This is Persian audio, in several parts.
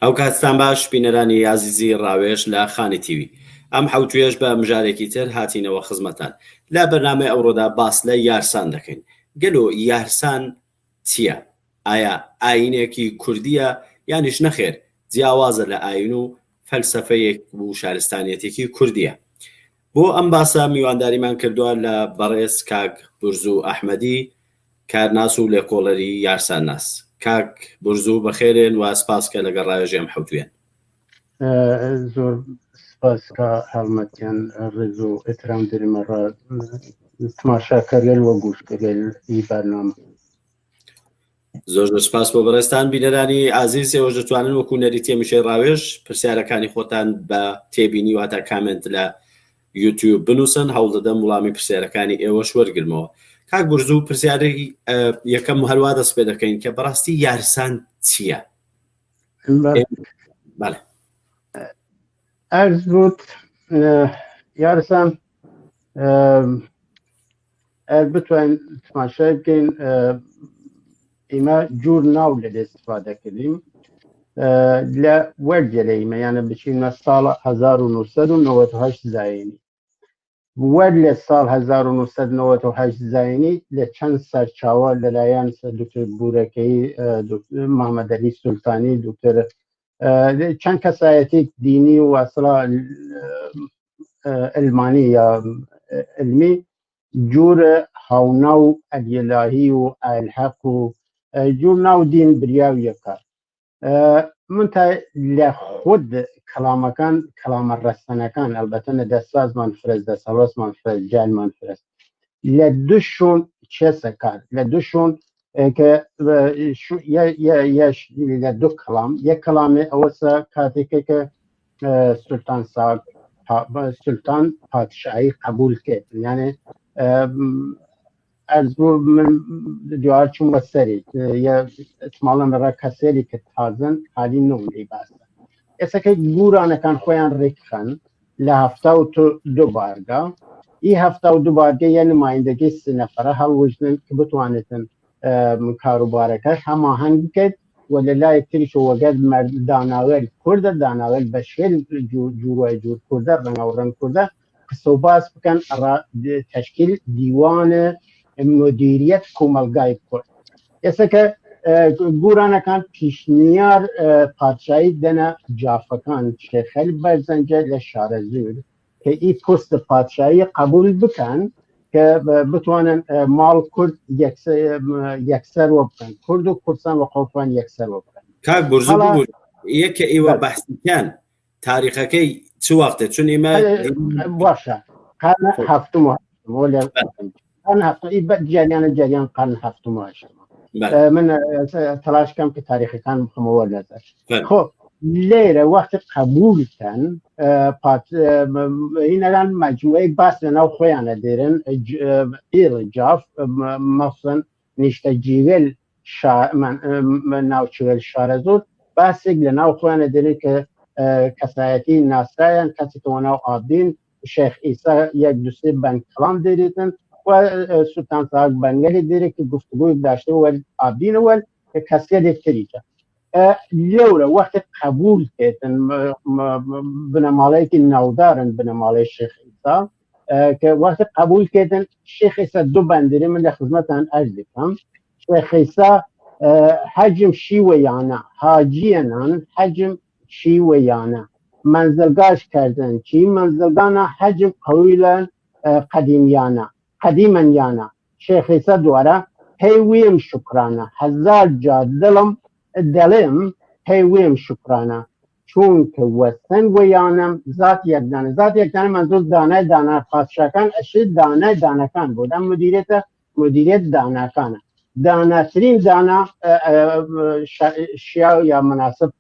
ئەو کاتستان باش بینەرانی یازیزی ڕاوێژ لە خانی تیوی ئەم حوتوێش بە مژارێکی تر هاتینەوە خزمەتان لە بەرنامەی ئەوڕۆدا باس لە یارسان دەکەین. گەلۆ یارسان چییە؟ ئایا ئاینێکی کوردیە یانیش نەخێر جیاوازە لە ئاین و فەلسەفەیەک و شارستانیەتێکی کوردیە؟ بۆ ئەم باسە میوانداریمان کردووە لە بەڕێز کاک بورزوو ئەحمەدی کارناس و لێکۆڵەری یارسان ناس. کاک بورزوو بەخێرێن و سپاس کە لەگەڵ ڕاوێژی ئەم حوتوێن. زۆر سپاس کە هەڵمەتیان ڕێز و ئێترام دەرمەڕە تماشاکەرێن وە گوشکەرێن ئی بەرنامە. زۆر سپاس بۆ بەڕێستان بینەرانی ئازیز ئێوەش دەتوانن وەکو نەریتیە میشەی ڕاوێژ پرسیارەکانی خۆتان بە تێبینی واتە کامنت لە یوتیوب بنووسن، هەوڵ دەدەم وڵامی پرسیارەکانی ئێوەش وەرگرمەوە. کاک بورزوو پرسیارێکی یەکەم هەروە دەست پێ دەکەین کە بەڕاستی یارسان چییە؟ ئەرز بوت یارسان بتوانین تماشای بکەین ئێمە جوور ناو لە لێ استفادە کردیم لە وەرجە لە ئێمە یانە بچینە ساڵ 1998 زاینی وەر لە ساڵ 1998 زاینی لە چەند سەرچاوە لەلایەن دکتۆر بورەکەی محەممەدعەلی سولتانی دکتۆر چەند کەسایەتی دینی و واسڵا ئەلمانی یا علمی جور هاوناو ئەلیلاهی و ئالحەق و جور ناو دین بریاویەکە من تا لە خود کەلامەکان کەلامە ڕەستەنەکان ئەلبەتە دەستسازمان فرست دەسەڵەسمان فرست جالمان فرست لە دوشون چێسەکار لە دوشون کە لە دوو کەلام یەک کەلامێ ئەوەسە کاتێکە کە سولتان پادشایی قبول کرد یانێ ئەرز بوو من دوار چوون بە سەری ئەتماڵەن ڕە کەسێری کە تازن حالی نۆی باسە ئێسەکە گورانەکان خۆیان ڕێکخەن لە 72 بارگا ئی 72 بارگە یە نمایندەگەی 3 نەفەرە هەڵوژنن کە بتوانێتن کاروبارەکە هەماهەنگ بکەیت و لە لای تریش وەگەر داناوێل کوردە داناوێل بە شێل جووڕای جوور کوردە ڕەنگە و ڕەنگ کوردە قسە و باس بکەن تەشکیل دیوانە مدیریەت کۆمەلگای کورد ئێستا گورانەکان پیشنیار پادشایی دەنە جافەکان شێخەل بەرزەنجە لە شارەزور کە ئی پۆستە پادشایی قبول بکەن کە بتوانن ماڵ کورد یەکسەرەوە بکەن کورد و کوردستان و قەوفان یەکسەرەوە بکەن. کاک بورزوو بوو یەکە ئێوە بەحسیکان تاریخەکەی چ وەختە چون ئێمە باشە قرن هەفتم جریانە جریان قرن هەفتم من تەلاشکەم کە تاریخەکان بخەمەوە لەدەر خۆ لێرە وەختی قبولکەن هینەران مەجموعەی باس لەناو خۆیانە دێرن ئێڕجاف مەسڵەن نیشتە جیوێل ناوچوێل شارەزۆر باسێک لەناو خۆیانە دێرن کە کەسایەتی ناسرایان کەسێتەوە ناو ئابدین شێخ ئیسا یەک دوسێ بەنکەڵام دێرێتن و سولتان ساک بەنگەلی دێرێت کە گفتگوی داشتەوە ئابدینەوە کە کەسێک تریکە لەورە وەختی قبول کێتن بنەماڵەیەکی ناودارن بنەماڵەی شێخ ئیسا کە وەختی قبول کێتن شێخ ئیسا دوو بەندری من لە خزمەتان ئەرز دەکەم شێخ ئیسا حەجم شیوەیانە حاجیەنان حەجم شیوەیانە منزلگاش کردن چی منزلگانە حەجم قەویلەن قەدیمیانە قەدیمەنیانە شێخ ئیسا دوارە پێی وێم شکرانە هەزار جار دڵم پێی وێم شکرانە چونکە وەسەن وەیانم زات یەکدانە زات یەکدانە منزۆر دانای دانا پادشاکان ئەشێت دانای دانەکان بۆ دەم مدیریت داناکانە داناترین دانا شیا یا مناسب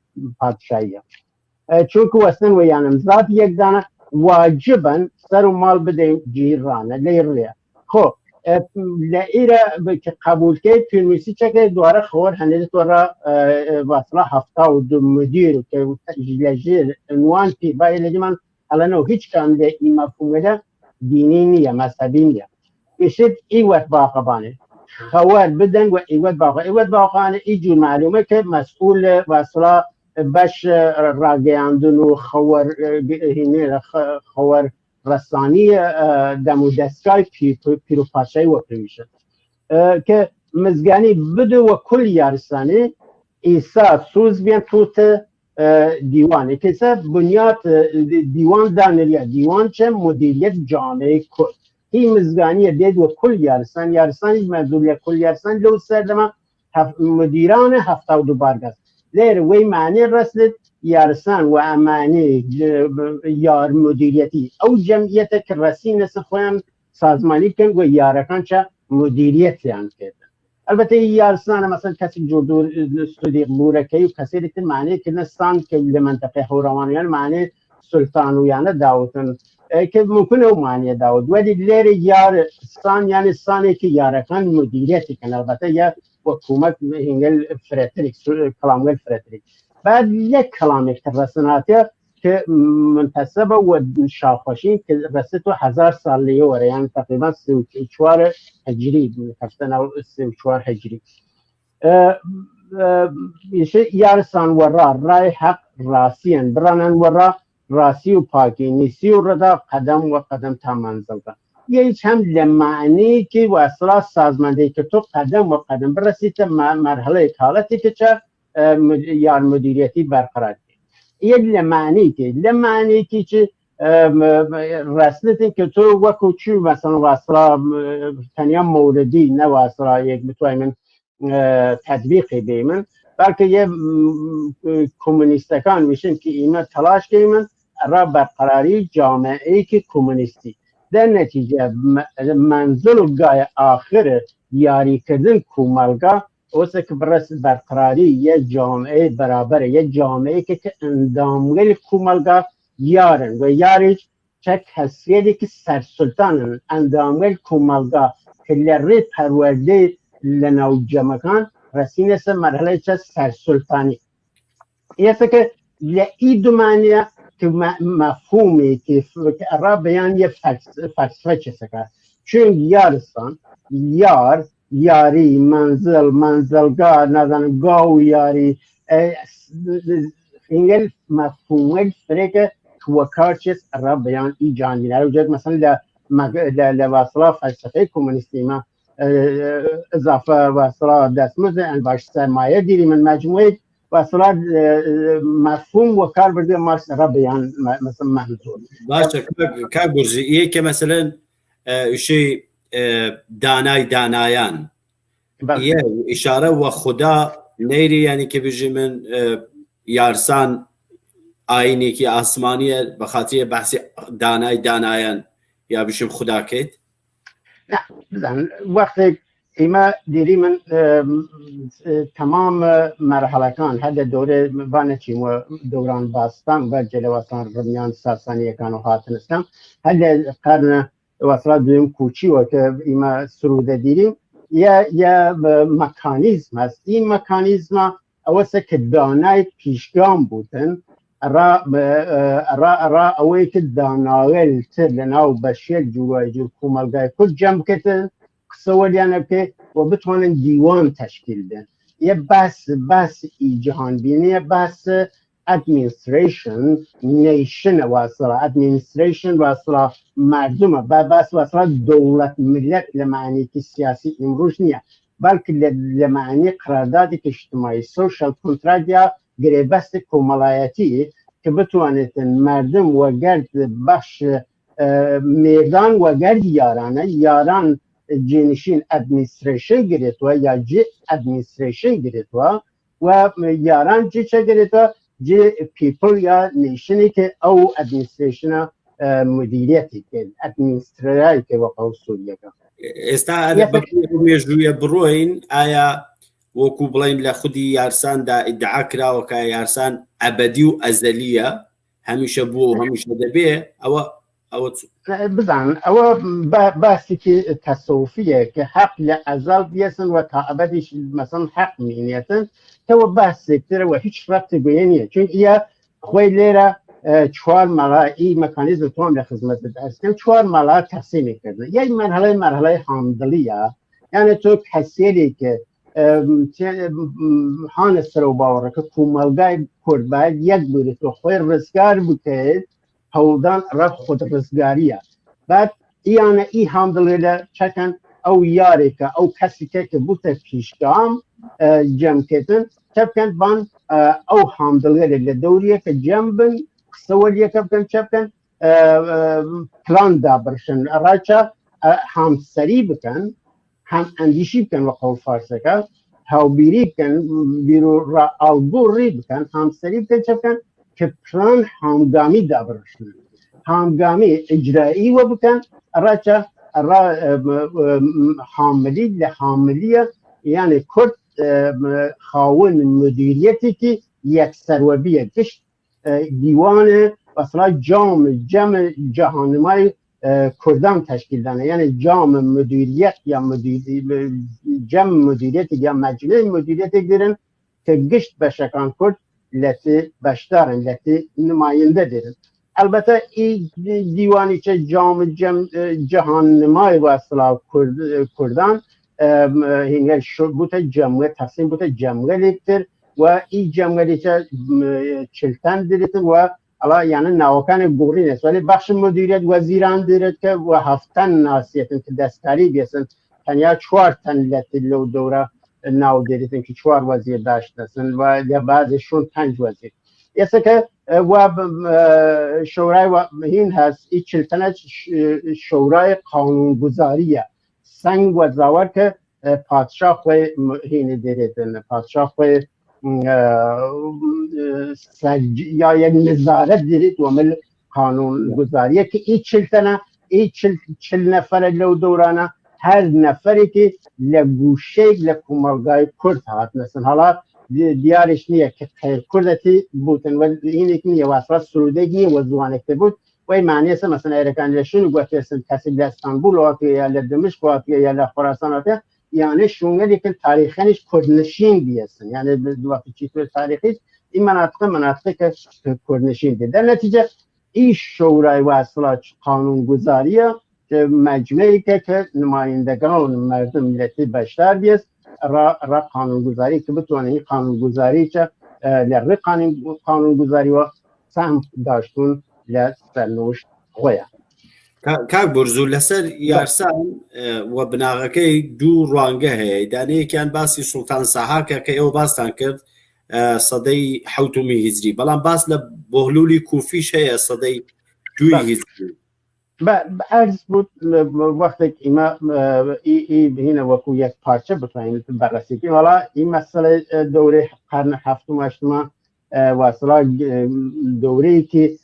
پادشاییە چونکە وەسەن وەیانم زات یەکدانە واجبن سەر و ماڵ بدەین جیرانە لێ ڕێ خۆ لە ئێرە کە قبولکەیت پێنوویستی چەکەی دوارە خۆر هەنێت وەڕە واسڵە 72 مدیر لە ژێر عنوان پێبای لەجمان ئەڵەنەوە هیچ کام لە ئیمەفهومەدا دینی نییە مەسەبی نییە پێشێت ئیوەت باقەبانێ خەوار بدەن و ئیوەت باقانە ئیجور معلومە کە مەسئول واسڵە باش راگەیاندن و خەوەر ڕەسانی دەم و دەستگای پیرۆپاشای وەپێویشن کە مزگانی بدەوە کل یارستانێ ئیسا سوز بیان توتە دیوانێ کەسە بنیاد دیوان دانریە دیوان چە مدیریت جامعه کورد هی مزگانیە دێت وە کل یارستانی مەزولیە کل یارستان لەو سەردەما مدیرانە 72 بارگەز لێرە وەی معنی ڕەسلت یارستان و ئەمانێ یار مدیریەتی ئەو جەمعیەتە کە ڕەسی نەسە خۆیان سازمانی کەن و یارەکان چە مدیریەتیان کردن البته یارستانە مەسەن کەسی جۆردور سودی بورەکەی و کەسێکی معنیکردنە سان کە لە منتەقەی هەوڕەوانیان معنی سولتانویانە داوتن کە ممکنە ئەو معنیە داوت وەلی لێرە یارستان یانی سانێکی یارەکان مدیریەتی کەن البته یا وەکومەت هینگەل فرێتریک کەڵامگەل فرێتریک بعد یەک کەڵامێک کە ڕەسەناتە کە منتەسەبە و شاخۆشین کە ڕەست و 1000 ساڵ لێوەرە یان تقریبا 34 هەجری کەفتە ناو 34 هەجری یارستان وەڕا ڕای حەق ڕاستیان بڕانان وەڕا ڕاستی و پاکی نیسی و ڕەدا قەدەم و قەدەم تا مەنزڵدا یەک هەم لە معنەیەکی وەسڵا سازماندەی کە تۆ قەدەم و قەدەم بڕەسیتە مەرحەلەیەک حاڵەتێکە چە یار مدیریەتی بەرقەرار یەک لە معنەیەکی لە معنەیەکی چ ڕاستێتن کە تۆ وەکو چی مەسەڵەن وەسڵا تەنیا مەوردی نەوەسڵا یەک بتوای من تەطبیقی بێ من بەڵکە یە کۆمونیستەکان ویشن کە ئیمە تەلاشکەی من ڕا بەرقەراری جامعەیەکی کۆمونیستی در نتیجە منزل و گایە ئاخرە یاریکردن کۆمەلگا ئەوسە کە بڕست بەرقەراری یە جامعەی بەرابەرە یە جامعەیەکە کە ئەندامگەلی کۆمەلگا یارن و یاریش چەک هەسێدێکی سەرسولتانن ئەندامگەل کۆمەلگا کە لە ڕێ پەروەردەی لە ناو جەمەکان ڕەسینە سەر مەرحەلەی چە سەرسولتانی ئێستا کە لە ئی دومانە که مفهومی که را بیان یه فلسفه چسکه چون یارستان یاری منزلگاه نزن گاو یاری اینگل مفهوم فرقه توکار چیز را بیان ای جانبی نره وجود مثلا لواصله فلسفه کمونیستی ما اضافه واصله دستمزد انباش سرمایه دیری من مجموعه واصله مفهوم و کار برده مارس را بیان مثلا محدود باشه که برزیه که مثلا شی دانایان یه اشاره و خدا نیری یعنی که بجی من یارسان آینی که آسمانیه بخاطر بحث دانایان یا بشیم خدا کت؟ نه بزن وقتی ایما دیری من تمام مرحله کان هد دوره بانچیم و دوران باستان و جلواتان رمیان ساسانی کان و هاتنستم هد قرن وصلات دویم کوچی و که ایما سروده دیریم یا مکانیزم هست این مکانیزم اوسه که دانای پیشگام بودن را اوی که دانایل تر لناو بشیر جوای جور کومالگای کل جمع کتن سوالیانه که و بتوانن دیوان تشکیل دن یه بس ای جهان بینی یه بس administration nation واصله administration واصله مردمه بس واصله دولت ملت لمعنی که سیاسی امروز نیه بلکه لمعنی قراردادی که اجتماعی social contract یا گریبست کمالایتی که بتوانید مردم و گرد بخش میدان و گرد یاران جنشین administration گریتوا یا جی administration گریتوا و یاران جی چه گریتوا جی پیپل یا نیشنی که او ادمنستریشن مدیریتی که ادمنسترایی که واقعا سوریه که استا بقیه جوی بروین آیا وەکو بڵین لە خودی یارساندا ئیدعا کراوە کە یارسان ئەبەدی و ئەزەلیە هەمیشە بووە و هەمیشە دەبێ ئەوە بزان ئەوە باسێکی تەسەوفیە کە حەق لە ئەزەڵ بێسن و تا ئەبەدیش مەسەڵەن حەق مینێتن کەوە باسێکترەوە هیچ ڕەبتی بۆیە نییە چون ئیە خۆی لێرە چوار مەڵایی مەکانیزم تۆم لە خزمەتت ئەرسکەم چوار مەڵا تەقسیمی کردن یەک مەرحەڵەی هەمدڵیە یانە تۆ کەسێکی کە هان سر و باوره که کومەلگای کورد باید یەک بێت و خۆی ڕزگار بکەیت هەوڵدان ڕە خۆت ڕزگاریە بعد ئیانە ئی هەمدڵێ لە چەکەن ئەو یارێکە ئەو کەسێکە کە بوتە پیشگام جەمکردن چەبکەن بان ئەو هەمدڵێرە لە دەوریەکە جەم بن قسەوەریەکە بکەن چەبکەن پلان دابڕشن ڕاچە هەمسەری بکەن هم اندیشی بکن و قول فارسکه هاوبیری بکن بیرو را آلگوری بکن همسری بکن چه بکن که پلان همگامی دابرشن همگامی اجرایی و بکن را چه را حاملی لحاملیه یعنی کرد خاون مدیریتی که یک سروبیه گشت دیوان اصلا جمع جهانمای کردان تشکیل دانه یعنی جام مدیریت یا جمع مدیریت یا مجلس مدیریت گیرن که گشت بشکان کرد لتی بشدارن لتی نماینده دیرن البته این دیوانی چه جام جهان نمای و اصلا کردان هنگل بوده جمعه تصمیم بوده جمعه لیکتر و این جمعه چه چلتن دیرن و الا یعنی نواکان گوری نیست ولی بخش مدیریت وزیران دارد که و هفتن ناسیتن که دستکاری بیسن تنیا 4 تن لو دوره ناو داریدن که 4 وزیر داشتن و یا بعضشون 5 وزیر یسه که و شورای و این هست این چلتنه شورای قانونگذاریه سنگ و زاور که پادشاه خوی هینه داریدن پادشاه خوی یا یک نظارت دارید و مل قانون گذاریه که این چلتنه این چل نفر لو دورانه هر نفری که لگوشه لکومالگای کرد هات نسن حالا دیارش نیه که خیر کردتی بودن و این ایک نیه و اصلا سرودگی و زوانکته بود و این معنی است مثلا ایرکان لشون گوته اسم کسی لستانبول واقعی یا لدمشق واقعی یا لخراسان واقعی یعنی شونگلی که تاریخینش کردنشین بیستن یعنی وقتی چیزی تاریخیش این مناطقه که کردنشین دی در نتیجه این شورای و اصلاح قانونگذاریه که مجمعی که نمایندگان مردم ملتی بشتر بیست را قانونگذاری که بتونه این قانونگذاری چه لره قانونگذاری و سهم داشتون لسرنوشت خویه کاک بورزوو لەسەر یارسان و بناغەکەی دوو ڕوانگە هەیە دانەیەکیان باسی سوڵتان ساهاکە کە ئێوە باستان کرد سەدەی حوتمی هیجری بەڵام باس لە بۆهلولی کوفیش هەیە سەدەی 2 هیجری عرض بود وقتی ایما هینه وکو یک پارچه بتوانیم بررسی کنیم حالا این مسئله دوره قرن هفتم و هشتم و اصلا دوره‌ای که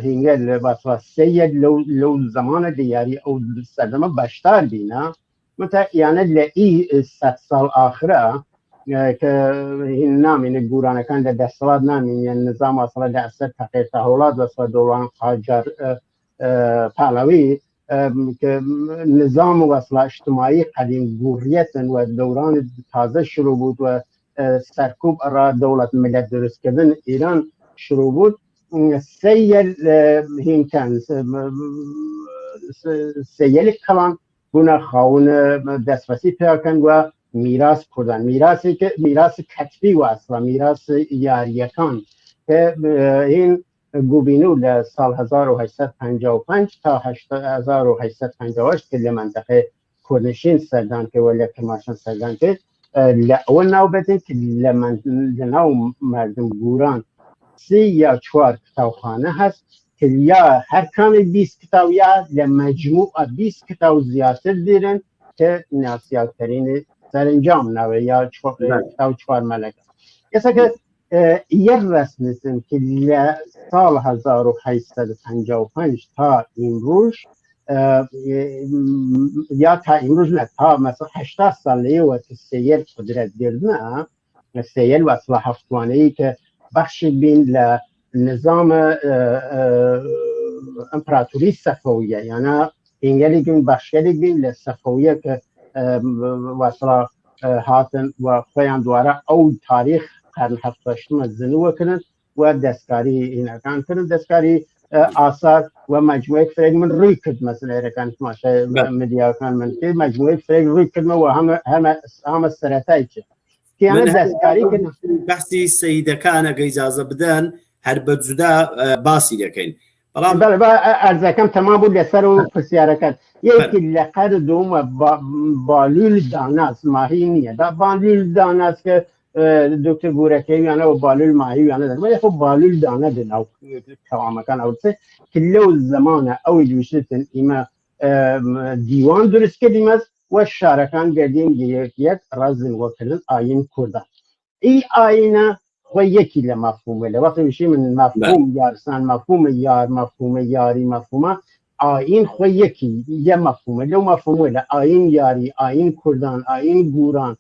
هنگل واسه سید لو زمان دیاری او سردمه بشتر بینه متى یعنی لی 100 سال آخره که این نامین گورانه کن در دستالات نامین یعنی نظام اصلا در اثر تغییر تحولات و اصلا دوران قاجار پهلوی که نظام و اصلا اجتماعی قدیم گوریت و دوران تازه شروع بود و سرکوب را دولت ملت درست کردن ایران شروع بود سیل هینکن سیل کلان بنا خواهون دسترسی پیدا کن و میراث کردن میراث کتبی و اصلا میراث یاریکان که این گوبینو لسال 1855 تا 1858 که لمنطقه کردنشین سردان که ولی کماشان سردان که اول نوبتی که لناو مردم گوران 3 یا 4 کتابخانه هست که یا هر کام 20 کتاب یا لمجموع 20 کتاب زیادتر دیرن که ناسیاترین سرانجام نوه یا کتاب 4 ملک یسا که یک رسم نیستن که سال 1855 تا امروز یا تا امروز نه تا مثلا 80 ساله و سیل قدرت گردنه سیل و اصلاح هفتوانهی که بخش بین لنظام امپراتوری صفویه یعنی اینگلی بین بخشگلی بین لصفویه که و اصلاح هاتن و خویان دواره او تاریخ قرن 78 زنوه کنن و دستکاری اینکان کنن دستکاری آثار و مجموعه فرگمنت روی کرد مثلا رکن ماشه مدیا کان من که مجموعه فرگ روی کرد و هم سرطایی که یعنی دستکاری کنه بحثی سیدەکانە گەیجازە بدەن هەر بە جودا باسی دەکەین بله ارزکم تمام بود لسر و پرسیارەکان یکی لقر دوم بالول داناست ماهی نیه دا بالول داناست که دکتر گورکی یعنی و بالول ماهی یعنی داره ولی خب بالول دانه دن او توامکان او سه که لو زمان او دوشتن ایما دیوان درست کردیم از و شارکان گردیم یک رازن وکردن آین کردن ای آینه و یکی لمفهومه وقتی میشه من مفهوم یارسان مفهوم یار مفهوم یاری مفهومه آین خو یکی یه مفهومه لو مفهومه آین یاری آین کردان آین گوران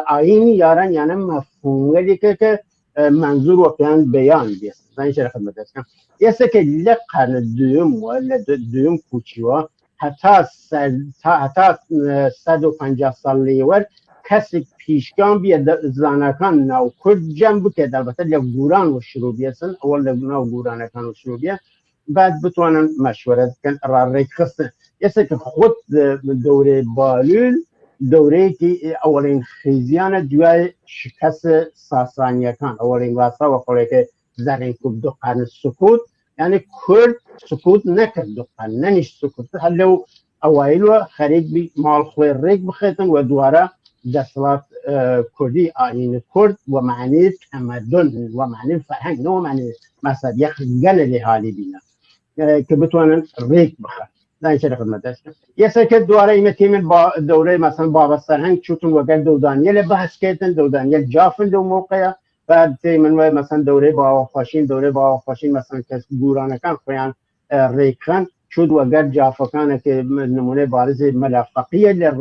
آین یاران یعنی مفهومه که منظور و پیان بیان بیست زنی چرا خدمت هستم یه سه که لقرن دوم و دوم کوچیوا حتی 150 سال لیور کسی پیشگام بیاد زانکان ناو کرد جمع بکرد البته لگوران و شروع بیسن اول ناو گورانکان و شروع بیاد بعد بتوانن مشورت کن را ریخستن یسه که خود دوره بالول دوره که اولین خیزیان دوی شکست ساسانیکان اولین واسطه و خوله که زرین کب دو قرن سکوت یعنی کرد سکوت نکرد دو قرن ننیش سکوت هلو اوائل و خریب بی مال خوی ریک بخیتن و دواره دستلات کردی آیین کرد و معنی تمدن و معنی فرهنگ نه و معنی مثلا یک گل حالی بینه که بتوانن ریک بخواد نه چه خدمت است یه سکه دواره این تیم با دوره مثلا بابا سرهنگ چوتون وگر دو دانیل بحث کردن دو دانیل جافن دو موقعه بعد تیم مثلا دوره با خواشین مثلا که گورانه کن خویان ریکن شد وگر جافکانه که نمونه بارز ملافقیه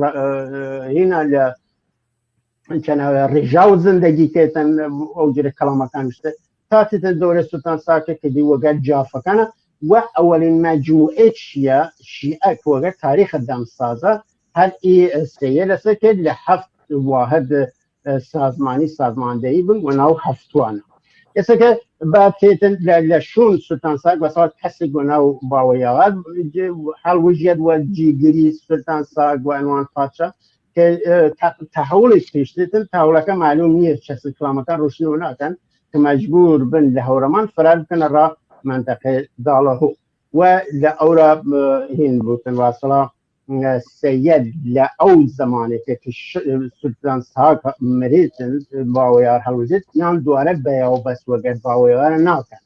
هنا چنان رجاو زندگی کردن اوجر کلام کنشته تا تیتن دوره سلطان ساکه که دی وگر جافکانه و اولین مجموعه شیعه که وگر تاریخ دمسازه هر ای سیه لسه که لحفت واحد سازماندهی بن و ناو هفتوانه یسه که بعد تیتن لشون سلطان ساک بسات کسی گناو باویاغاد حال وجید و جیگری سلطان ساک و عنوان پادشاه که تحولش پیشتن تحوله که معلوم نیست چه کلامکان روشنو نکن که مجبور بن لهورمان فرار کنه را منطقه داله و لأورا هین بودن واصلا سید لأو زمانه که سلطان ساک مریتن باویار حلوزید یان دواره بیاو بس وگر باویار ناکن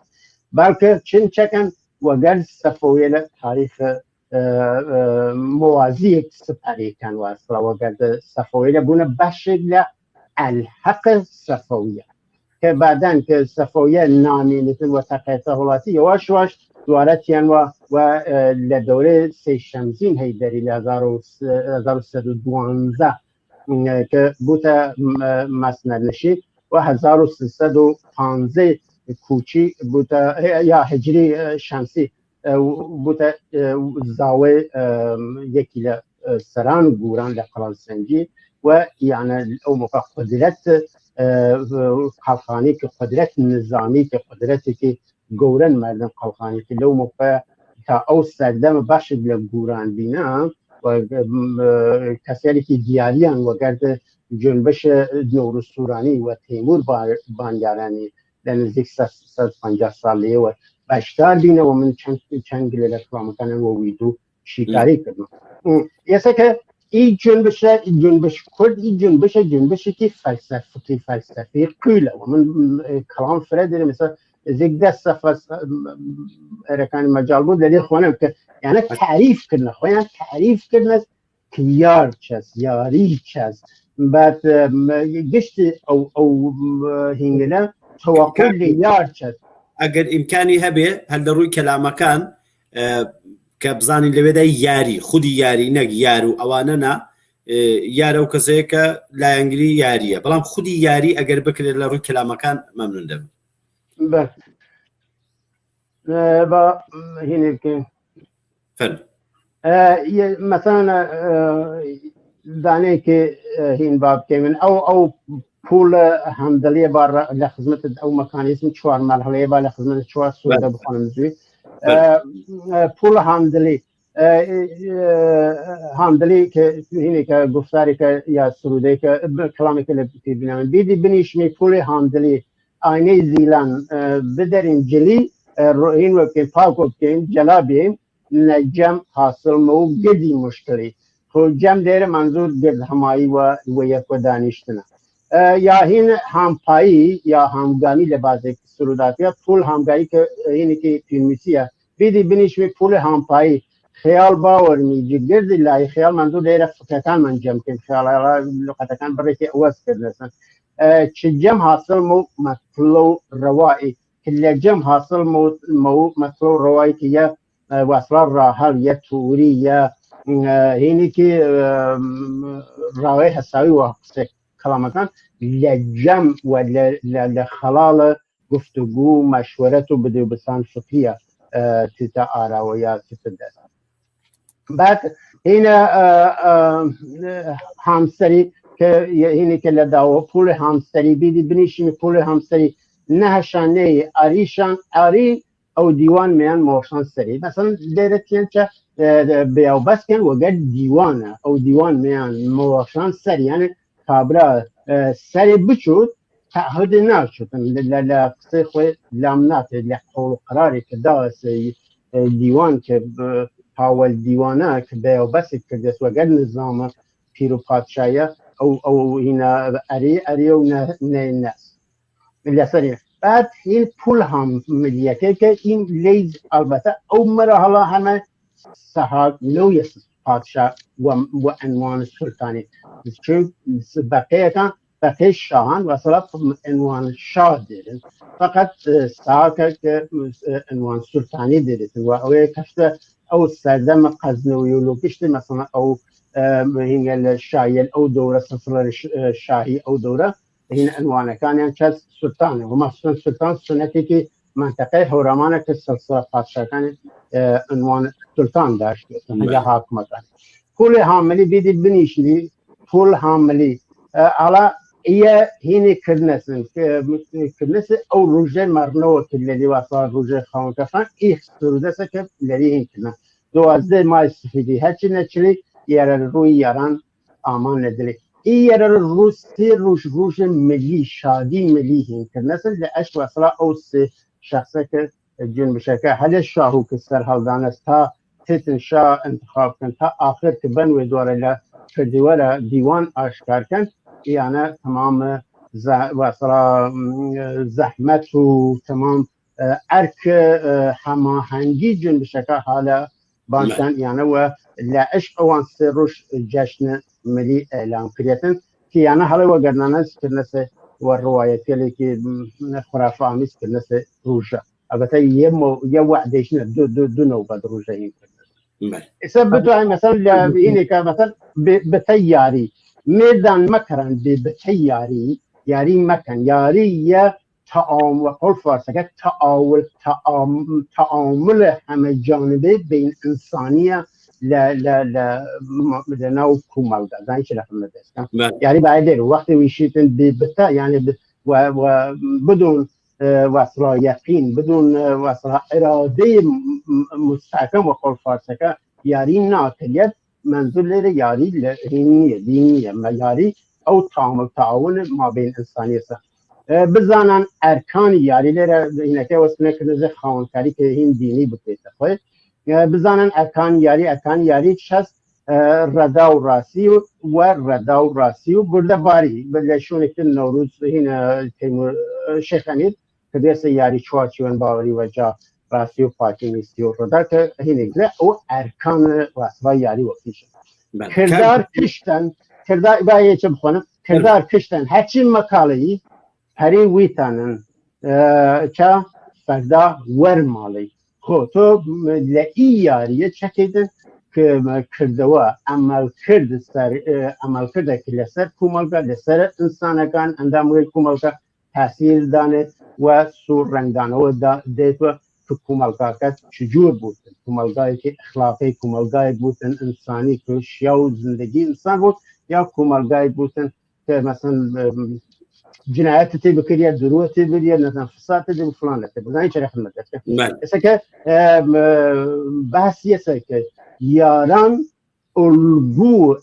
بلکه چین چکن وگر صفویل تاریخ موازی سپری کن واصلا وگر صفویل بونه بشکل الحق صفویه که بعدن که صفویه نامینتن و تقییت حواسی یواش واش دواره تین و لدوره سی شمزین هیدری 1312 که بوده مسند نشید و 1315 کوچی بوده یا هجری شمسی بوده زاوه یکی سران گوران لقلال سنجی و یعنی او موقع قدرت قلخانی که قدرت نظامی که قدرتی که گورن مردم قلخانی که لو موقع تا او سردم بخش بلا گوران بینه و کسیاری که دیاریان و گرد جنبش نوروز سورانی و تیمور بانیارانی در نزدیک 150 ساله و بشتر بینه و من چند گلیل اکرام کنن و ویدو شکاری کردن یسه که این جنبش کرد این جنبشی که فلسفی قیله و من کلام فرد داره مثلا زیگ دست صفحه ارکان مجال بود لیلی خوانم که یعنی تعریف کردن که یار چست یاری چست بعد گشت او هنگله توقع یار چست اگر امکانی هبه هل دروی کلامکان که بزنین لبیده یاری خودی یاری نگ یارو اوانه نه یارو کسی که لانگلی یاریه بلام خودی یاری اگر بکره لروی کلامکان ممنون دم بله با هینه که فن مثلا دانه که هین باب که من او پول همدلیه بار لخدمت او مکانیزم 4 مرحله با لخدمت 4 سوره بخونم زوی پول هاندلی که اینی که گفتاری که یا سروده که کلامی که لبتی بینم بیدی بنیش می پول هاندلی آینه زیلان بدرین جلی این وقت پاک وقتین جلابیم نجم حاصل مو گدی مشکلی خو جم دیر منظور گرد همایی و یک و دانشتنه یا هین همپایی یا همگامی لبازه سروداتی پول همگایی که اینی که فیلمیسیه بیدی بنیش می پول همپایی خیال باور میجی گرد لای خیال منظور دیر فکرتان من جمع کن خیال لقطکان برای که اوز کردنسن چه جمع حاصل مو مطلو روایی که جمع حاصل مو مطلو روایی که یا وصلات راحل یا توری یا هینی که روای حساوی وقت کلامتان لجمع و لخلال گفتگو مشورت و بدو بسان فقیه تیتا آرا و یا تیتا دست بعد این همسری که اینی که لداو پول همسری بیدی بنیشی پول همسری نه شانه آریشان آری او دیوان میان موشان سری مثلا دیرتین چه بیاو بس کن و گرد دیوانه او دیوان میان موشان سری یعنی کابرا سری بچود تعهد نشد لقصه خوی لامنات لحول قراری که داس دیوان که حاول دیوانه که بیاو بس کردس و گرد نظام پیرو پادشاهی او هنا اری و نه ناس لسری بعد این پول هم ملیته که این لیز البته او مرحله همه صحاب نوی پادشاه و عنوان سلطانی چون بقیه شاهان و صلاح عنوان شاه دیدن فقط صحاب که عنوان سلطانی دیدن و اوی کشته او سردم قزنوی و لوکشت مثلا او هنگل شایل او دوره سلسله شاهی او دوره این عنوان کان یعنی چه سلطانه و مثلا سلطان سنتی که منطقه هورمانه که سلسله پادشاهان عنوان سلطان داشت یا حاکمت پول حاملی بیدی بنیشلی پول حاملی علا ایه هینی کردنسن او روژه مرنو که لیلی واسه روژه خواهن کفن ایخ سرودسه که لیلی این کنن 12 ماه سفیدی هرچی نچلی یاره روی یاران آمان ندلی این یاره روسی روش ملی شادی ملی هین کرنسن لعش وصلا او سه شخصه که جن بشکه حل شاهو که سرحال دانست تا تیتن شاه انتخاب کن تا آخر که بنوی دواره لکردیوره دیوان آشکار کن یعنی تمام وصلا زحمت و تمام ارک هماهنگی جن بشکه حالا بانشان یعنی و لعشق وان سروش جشن ملی اعلام کردن که یعنی حالا و گرنانه کرنسه و روایتی اللي که خرافه آمیز کرنسه روژه البته یه وعدهش نه دو نوبت روژه این کرنسه سبب تو مثلا اینه که مثلا بتیاری میدان مکرن بتیاری یاری مکن یاری یا تعامل قول فارسه تعامل همه جانبه بین انسانیه لناو کومال ده زنی چه لفظ مدرسم یعنی بعد وقتی ویشیتن بتا یعنی و بدون وصل یقین بدون وصل اراده مستحکم و قول فارسه یاری ناکلیت منظور لیره یاری دینیه یاری او تعاون ما بین انسانیه بزنن ارکان یاری لیره اینه که وصله کنه خانکاری که این دینی بوده خواهد بزنن ارکان یاری چست ردا و راسی و ردا و راسی و برده باری بلشونه که نوروز این شیخ امیر که دیسه یاری چوارچیون باوری و جا راسی و پاکی نیستی و ردا که این اگله او ارکان وصفه یاری وقتیشه کردار کشتن کردار باید چه بخونم کردار کشتن هرچی مکالی هری ویتانن چه فردا ورمالی خو تو لئی یاریه چکیدن که کردوا عمل کرده که لسر کومالگا لسر انسانگان انداموی کومالگا تاثیر دانه و سور رنگ دانه و دیتو که کومالگا که چجور بودن کومالگایی که اخلاقی کومالگایی بودن انسانی که شیاو زندگی انسان بود یا کومالگایی بودن که مثلا جنایت تی بکریه ضرورت تی بریه مثلا فساد تی فلان تی بزنی چه خدمت است که بحث یه که یاران الگو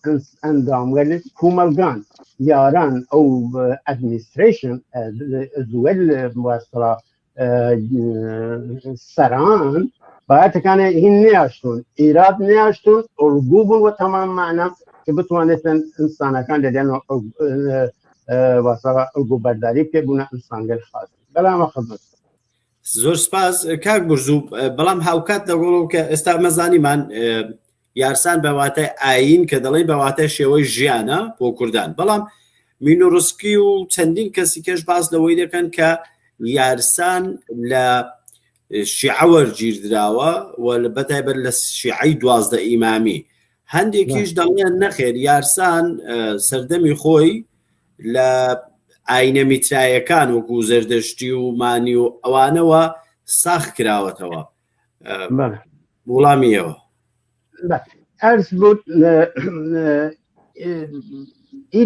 اندام ولی کوملگان یاران او ادمنستریشن زوال واسطه سران باید کنه این نیاشتون ایراد نیاشتون الگو بود و تمام معنا که بتوانست انسان کان دیدن واسه الگو برداری که بونه انسان گل خاص بلا خدمت زۆر سپاس کاک برزوو بەڵام هاوکات دەگوڵ کە ئێستا مەزانیمان یارسان بەواتای ئاین کە دەڵێن بەواتای شێوەی ژیانە بۆ کوردان بەڵام مینۆڕسکی و چەندین کەسی کەش باس لەوەی دەکەن کە یارسان لە شیعە وەرگیردراوە و بەتایبەت لە شیعەی 12 ئیمامی هەندێکیش دەڵێن نەخێر یارسان سەردەمی خۆی لە ئاینە میترایەکان وەکو زەردەشتی و مانی و ئەوانەوە ساخ کراوەتەوە وڵامیەوە ئەرز بود ئی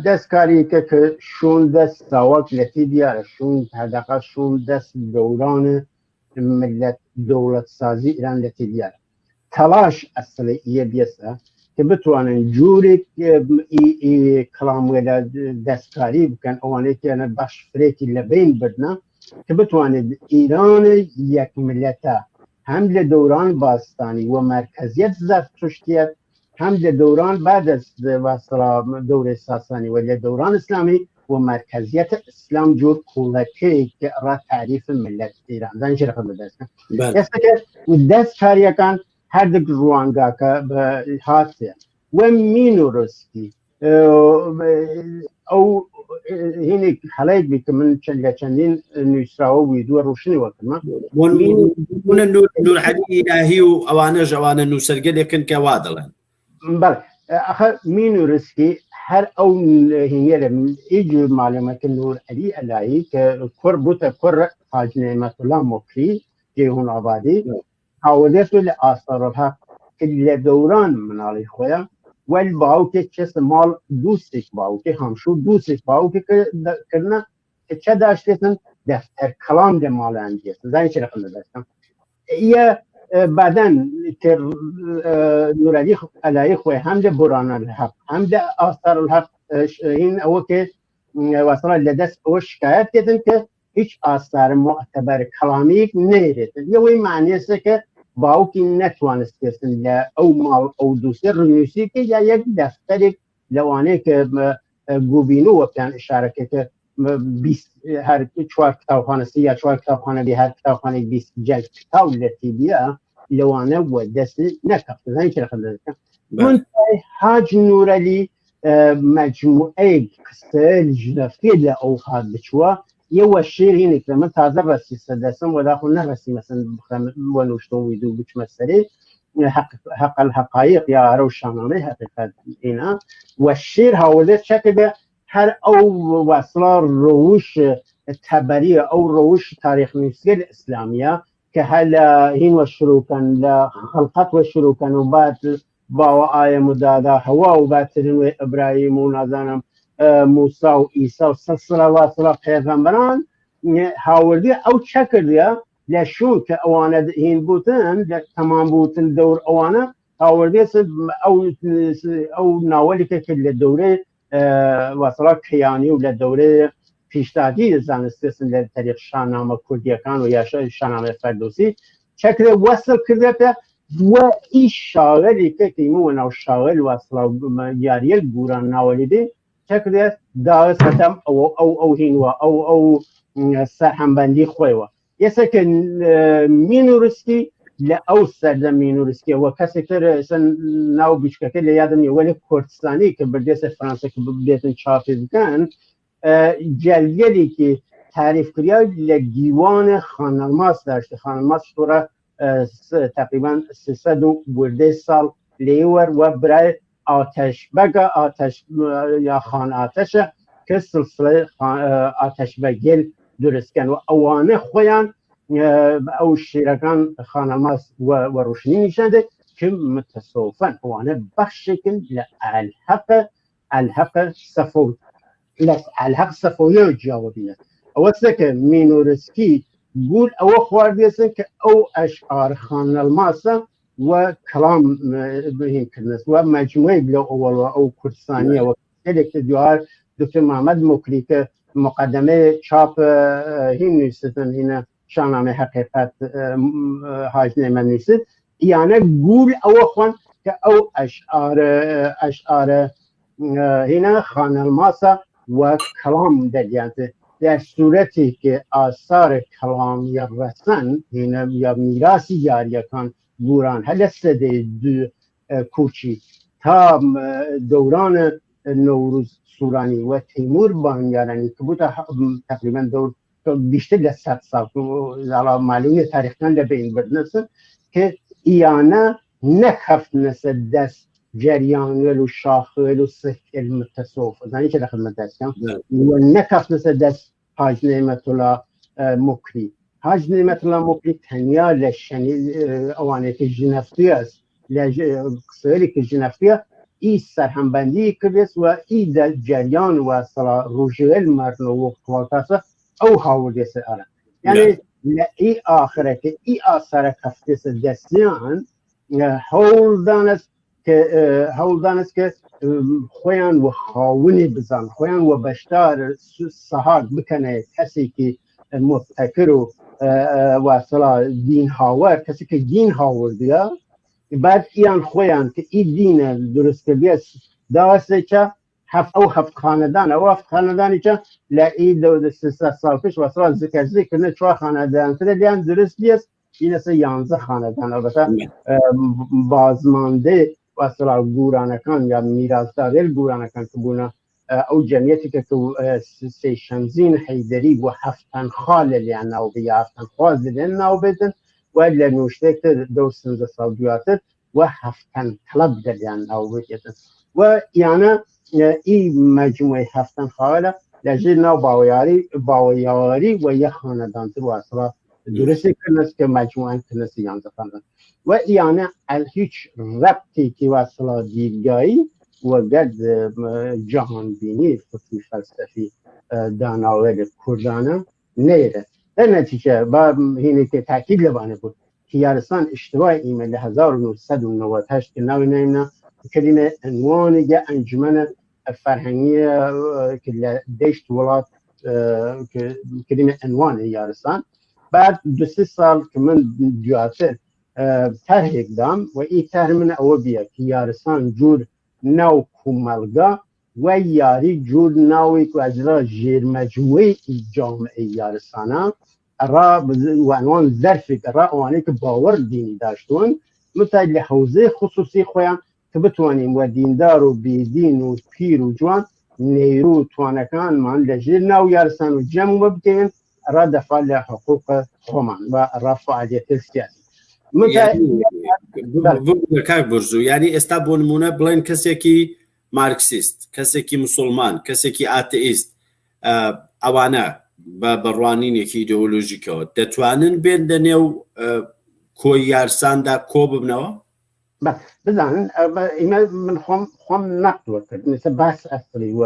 دەستکاریەکە کە شوون دەست ساواک لەتی دیارە شوون هەدەقە شوون دەست دەوران ملت دەوڵەت سازی ئیران لەتی دیارە تەلاش ئەسڵی ئیە بیێسە که بتوانن جوری کلام ولا دستکاری بکن اوانه که باش فریکی لبین بدنا که بتوانید ایران یک ملته هم لدوران باستانی و مرکزیت زرتشتیت هم لدوران بعد از دور ساسانی و لدوران اسلامی و مرکزیت اسلام جور کولکی که را تعریف ملت ایران زنجیر خود دستن یسته که دستکاری کن هر دک روانگا که هاته و مینورسکی او هینی حالایک بی که من چندین نویسراو ویدو روشنی وکرم من نور حدی الهی و اوانه جوانه نوسرگل که وادلن بله آخر مینورسکی هر او هینیره ایجور معلومه که نور علی الهی که کر بوتا کر حاج نعمت الله مکری جیهون آبادی حاولت لآثار الحق که لدوران منالی خویا والباو که چست مال دوستش باو که همشو دوستش باو که کرنا که چه داشتیتن دفتر کلام ده مال انجیستن زنی چه رقم داشتم یا بعدن که نورالی علایی خوی هم ده بران الحق هم ده آثار الحق این او که وصلا لدست او شکایت کردن که هیچ آثار معتبر کلامی نیریتن یا وی معنی است که باوکی نتوانست کردن او مال او دوستی رنویسی که یا یک دفتری لوانه که گوبینو و کن اشاره که 20 هر 4 کتابخانه یا 4 کتابخانه به هر کتابخانه 20 جلد کتاب لتی بیا لوانه و دستی نکفت زنی چرا خلده من حاج نورالی مجموعه قصه جنفتی لأوقات بچوا یه وشیر اینه که من تازه رسی سدسم و داخل نرسی مثلا ونوشتون ویدو بچ مسئله حق الحقائق یا عرو شانامه حقیقت اینا وشیر حاولت شکل هر او وصلا روش تبری او روش تاریخ نویسگی اسلامیه که هلا هین و شروع کن لخلقت و شروع کن و بعد با آیه مدادا هوا و بعد ترین ابراهیم و نازانم موسی و عیسی و سلسله واصله پیغمبران هاوردی او چکردیا لشون که اوانه هین بودن تمام بودن دور اوانه هاوردی او ناولی که لدوره واصله کیانی و لدوره پیشتاتی زنستیسن لطریق شاهنامه کردیکان و یا شاهنامه فردوسی چکر وصل کرده و این شاغلی که تیمو نو شاغل واصله یاریل گوران ناولی دی چکر داغ ستم او هینوا او سرحنبندی خویوا یسا که مینورسکی لأو سرده مینورسکی و کسی که سن ناو بیچکه که لیادم ولی کردستانی که بردیس فرانسه که بیتن چاپی بکن جلگلی که تعریف کریای لگیوان خانالماس داشته خانالماس طوره تقریبا 300 برده سال لیور و برای آتش بگا آتش یا خان آتش که سلسله آتش بگل درست کن و اوانه خویان او شیرکان خانالماس و روشنی نشنده که متصوفا اوانه بخش کن لالحق الحق صفوت لس الحق صفوية جوابينه أوسك مينورسكي قول أو خوارديسن كأو أشعار خان الماسة وكلام بهين كنس ومجموعة بلو أول أو كرسانية وكذلك تدوار دكتور محمد مكريك مقدمه چاپ هین نیستن هنا شاهنامه حقیقت حاج نعمت نیست یعنی گول او خوان که او اشعار هنا خان الماسا و کلام دریانت در صورتی که آثار کلام یا رسن هنا یا میراثی یاریکان گوران هل سده دو کوچی تا دوران نوروز سورانی و تیمور بانیارانی که بود تقریبا دور بیشتر از 100 سال معلومه تاریخاً لبین بردنسن که ایانا نخفت نسل دست جریان ولو شاخ ولو سک علم تصوف زنی که داخل مدرس کن و نخفت نسل دست حاج نعمت الله مکری حاج نعمت الله مکری تنیا لشنی اوانه که جنفتی است سویلی که جنفتی ای سرهمبندی کردست و ای در جریان و صلا روژویل مرن و قوالتاسا او هاوردست آره یعنی ای آخره که ای آثار کفتست دستیان هول دانست که خویان و خاونی بزن خویان و بشتار سهاد بکنه کسی که مبتکر و صلا دین هاور کسی که دین هاوردیا بعد ایان خویان که این دین درست بیست داسته چه هفت خاندانی چه لعی 300 سال پیش وصلا ذکر کنه 4 خاندان که لیان درست بیست این است 11 خاندان البته بازمانده وصلا گورانکان یا میراثدار گورانکان که بونا او جمعیتی که سه شمزین حیدری و هفتن خال لیان ناوبه یا هفتن خواز لیان ناوبه و لنوشته که 200 سال بیاتر و هفتن طلب دلیان ناوبه و یعنی این مجموعه هفتن خواهده لجه ناو باویاری و یک خاندان تر و اصلا درستی کنست که مجموعه کنست 11 خاندان و یعنی هیچ ربطی که و اصلا دیدگاهی و گرد جهان بینی فکری فلسفی داناوه کردانه نیره در نتیجه با اینی که تاکید لبانه بود که یارستان اشتباه ایمیل 1998 که نوی نیمنا کلمه عنوان یه انجمن فرهنگی که دشت ولات که کلمه عنوان یارستان بعد 2-3 سال که من جواتر طرح اقدام و این طرح من او بیه که یارستان جور نو کوملگا و یاری جور نوی که اجرا جیر مجموعی جامعه یارستانه را و عنوان ظرفی را اوانی که باور دینی داشتون متعلق حوزه خصوصی خویم که بتوانیم و دیندار و بیدین و پیر و جوان نیرو توانکان من لجیر نو یارستان و جمع بکنیم را دفع لحقوق خومان و را فعالیت سیاسی کاک برزو یعنی ئێستا بۆ نمونە بڵێن کەسێکی مارکسیست کەسێکی مسلمان کەسێکی ئاتئیست ئەوانە بە بەڕوانینێکی ئیدئۆلۆژیکەوە دەتوانن بێن لە نێو کۆی یارساندا کۆ ببنەوە بزنن من خۆم نەقدوە مثل باس ئەسڵی و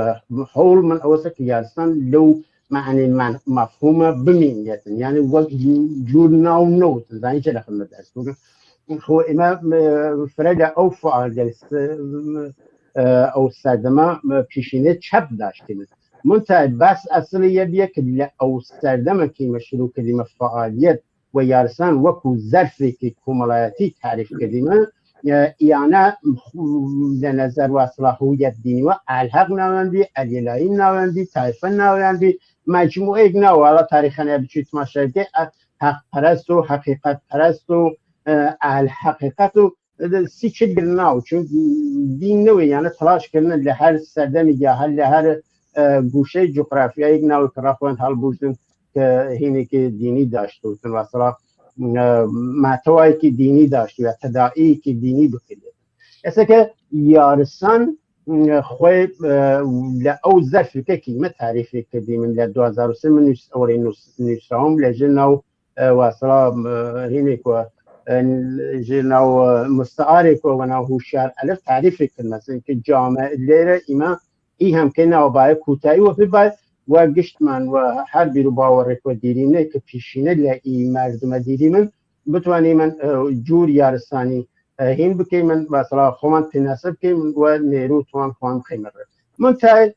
هەوڵ من ئەوەسە کە یارستان لەو معنی مفهومه بمینیتن یعنی وقت جور ناو نوتن زنی چه داخل مدرس بگم خو اما فرد او فعال او سردما پیشینه چپ داشتیم منتها بس اصلی یه که او سردما که مشروع کردیم فعالیت و یارسان وکو ظرفی که کمالایتی تعریف کردیم یعنی در نظر و اصلاحیت دینی و الحق نواندی علیلایی نواندی طایفه نواندی مجموعه نو حالا تاریخانه بچیت ماشاءالله که حق پرست و حقیقت پرست و الحقیقت و سی چه نو چون دین نوی یعنی تلاش کردن لهر سردمی یا هر گوشه جغرافیایی نو که رفتن حال بودن که هینی که دینی داشته و مثلا محتوایی که دینی داشتی و تداعی که دینی بکنید اصلا که یارسان خوی او ظرفی که کلمه تعریفی کردیم من 2003 من اول نوشتم لجنو واصلا هینی که جنو مستعاری که و نو هوشیار الف تعریفی کرد مثلا که جامعه لیره ایما ای هم که نابای کوتاهی و بباید و گشتمان و هر بیرو باورک و دیرینه که پیشینه لی مردم دیریمن بتوانی من جور یارسانی هین بکی من مثلا خوان تناسب که و نیرو توان خوان خیمر من تا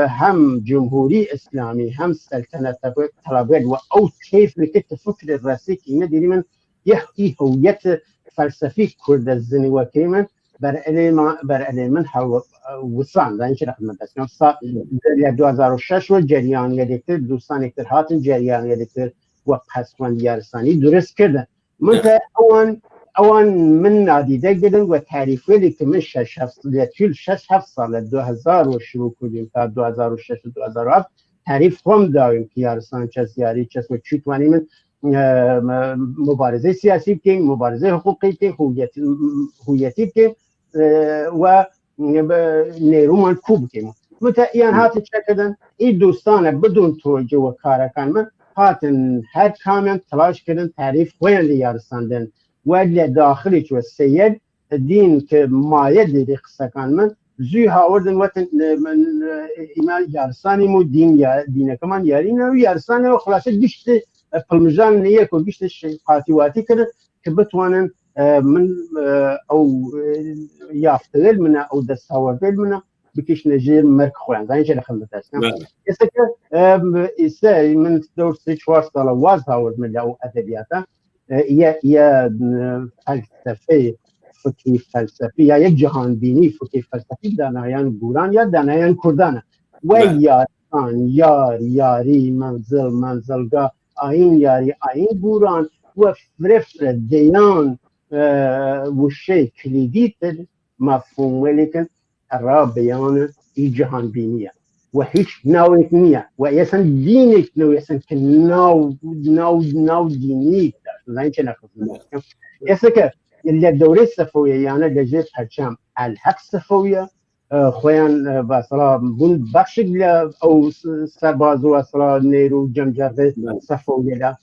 هم جمهوری اسلامی هم سلطنت طلبات و او کیف نکت فکر راسي که ندیری من یه هویت فلسفی کرد الزنی و که من بر من وصان دانش رحمت اسلام صار 2006 و جریان یادکتر دوستان اکتر هاتن جریان یادکتر و پسوند یارسانی درست کردن من تا اوان من نادیده گدن و تعریفی که من 6-7 سال 2000 و شروع کردیم تا 2006 و 2007 تعریف هم داریم که یارسان چه زیاری چه و چی توانی من مبارزه سیاسی بکنیم مبارزه حقوقی که هویتی که و نیرومان کوب بکنیم متأیان هاتن چه کردن این دوستان بدون توجه و کارکان من هاتن هر کامن تلاش کردن تعریف خویند یارساندن ولی داخلی چو سید دین که مایه دیدی قصکان من زوی هاوردن وقت من ایمان یارسانی مو دین کمان یارین و یارسانی و خلاصه گشت پلمجان نیه که گشت قاطیواتی کرد که بتوانن من او یافتگل منه او دستاوردل منه بکش نجیر مرک خوان زنی چه خلت هستم ایسا که ایسا من دور 3-4 سال واز هاورد من او ادبیاتا یا فلسفه فکری فلسفی یا یک جهان بینی فکری فلسفی دانایان گوران یا دانایان کردانه و یاران یاری منزلگاه آین یاری آین گوران و فرفر دیان و شی کلیدی تر مفهوم ولیکن را بیان ای جهان بینیه و هیچ نوعی نیه و اصلا دینی نوعی اصلا که نوع دینی زنی چه نخواستم اصلا که اللي دوره صفوية يعني لجيت هالشام الحق صفوية خوين بصلا بون بخشق او سرباز وصلا نيرو جمجرة صفوية لا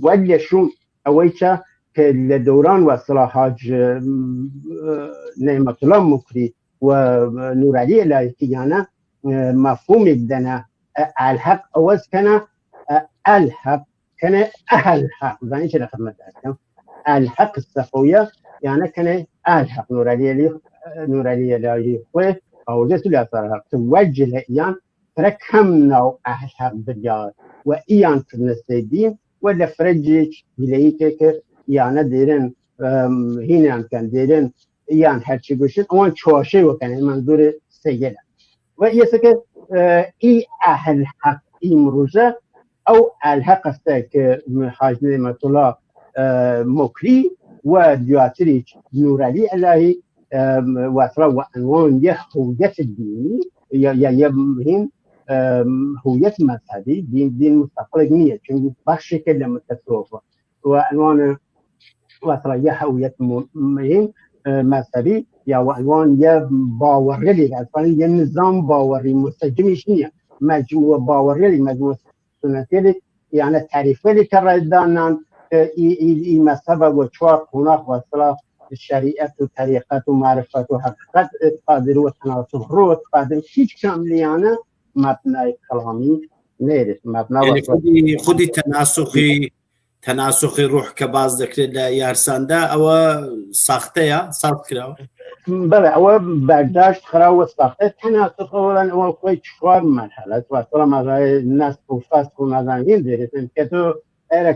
ولا شو اويشا كالدوران وصلا حاج نعمة الله مكري ونور علي لايكيانا مفهوم بدنا الحق اوز كان الحق كان اهل حق زين شنو خدمت الحق الصفوية يعني كان الحق نور علي لاي خوي او جسوا لي صار توجه لايان تركمنا الحق بالجار وايان كنسيدين ولا فرجج بليتك يعني ديرن هنا كان ديرن ايان هرشي قشن وان شوشي وكان منظور سيئة ويسك اي اهل حق امروزه او الحق استك حاج نعمة الله مكري ودياتريج نور علي الهي واسرا وعنوان هوية الديني يهم هوية مذهبي دين مستقل نية چون بخش كلمة تصوف وعنوان واسرا هوية مهم مذهبي يا وعنوان باوري اصلا نظام باوري مستجمش نية مجموعة باوري مجموعة سنتي يعني تعريف لي كردانان ای مذهب و 4 خوناق و صلاح شریعت و طریقت و معرفت و حقیقت قادر و تناسخ رو قادر هیچ کاملیانه مبنای کلامی نیست یعنی خودی تناسخی روح که باز ذکر یارسانده او ساخته یا ساخت کرده بله او برداشت خرا و ساخته تناسخ اولا او کوی 4 مرحله و صلاح مرحله نسخ و فسخ و نظامین دیرید که تو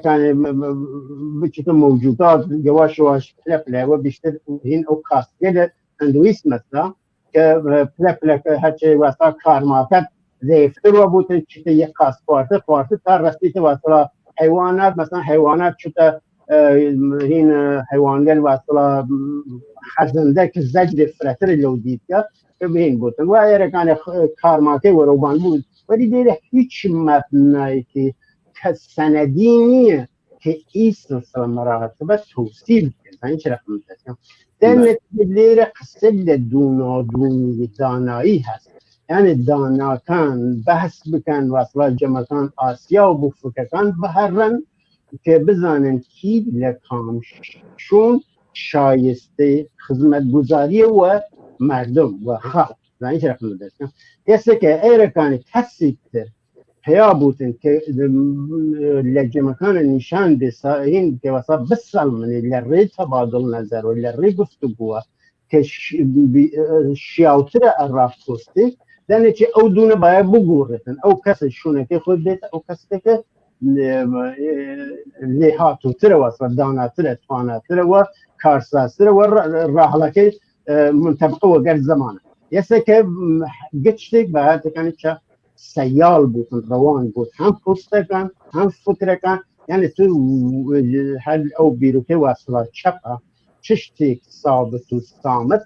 كان بشكل موجودات جواش واش بلبلة وبيشتر هين أو كاس كده أندويس مثلا كبلبلة هالشيء واسا كار ماركت زي فترة بوتن شتى يكاس فارت تار رستي توصل حيوانات مثلا حيوانات شتى هين حيوان قال وصل حزن ذاك الزجر فرتر اللي وديت كبين بوتن وأيرا كان كار ماركت وروبان بود ودي ده هيش مبنايكي كسندينية كإيس المراهات بس توصيل يعني شرح متسم دائما تدلير قصد دوني دانائي هست يعني دانا كان بحث بكان واصلات جمعان آسيا وبفكر كان بهرن كبزانن كي لكام شون شايسته خدمت گزاری و مردم و خلق زانیش رقم داشتم یسته که ایرکانی کسی تر پیا بودن که لجمکان نشان این که واسه بسال منی لری تبادل نظر و لری گفتگوه که شیاوتر اراف کوستی دنه چه او دونه باید بگورتن او کسی شونه که خود دیت او کسی که لحاتو تر واسه داناتر تواناتر و کارسازتر و راحلکه منطبقه و گر زمانه یسته که گچتیک باید کنی چه سیال بودن روان بود هم پستکان هم فکرکان یعنی تو هر او بیروکه واسه چپا چشتیک ثابت و صامت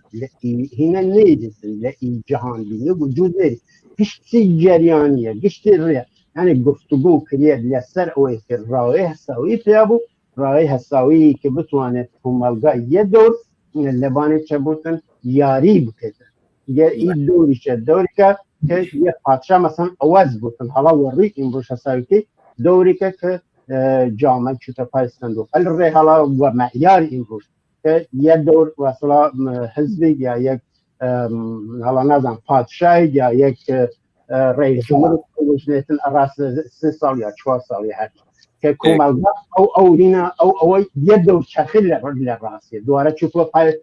هنا نیدیدن لئی جهان بینی وجود نیدید گشتی جریانیه گشتی ریه یعنی گفتگو کرید لسر اوی که رای حساوی پیابو رای حساوی که بتوانه کمالگاه یه دور لبانه چه بودن یاری بکدن یه این دوریشه دوری که یه پادشاه مثلا عوض بودن حالا وری این روش حساوی که دوری که جامعه چطور پایستند و الره حالا و معیار این روش که یه دور وصلا حزبی یا یک حالا نظام پادشاهی یا یک رئیس جمهور وجنیتن راس 3 سال یا 4 سال هر که کمالگاه او هنا او یه دور چخیل لراسیه دواره چطور پای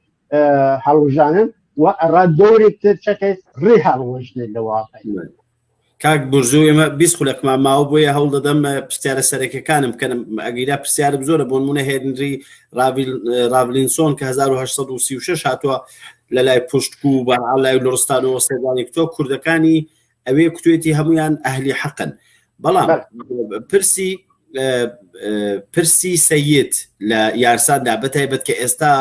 حلوجانن و را دوری که ری حلوجنی لواقع کاک برزوو ئێمە 20 خولەکمان ماوە بۆیە هەوڵ دەدەم پرسیارە سەرەکیەکانم بکەم ئەگەیرا پرسیارە زۆرە بۆ نمونە هێنری راڤلینسۆن کە 1836 هاتووە لە لای پشتکو بە لای لۆرستانەوە سێدانی کتۆ کوردەکانی ئەوێ کوتوێتی هەمویان ئەهلی حەقن بەڵام پرسی سەید لە یارساندا بەتایبەت کە ئێستا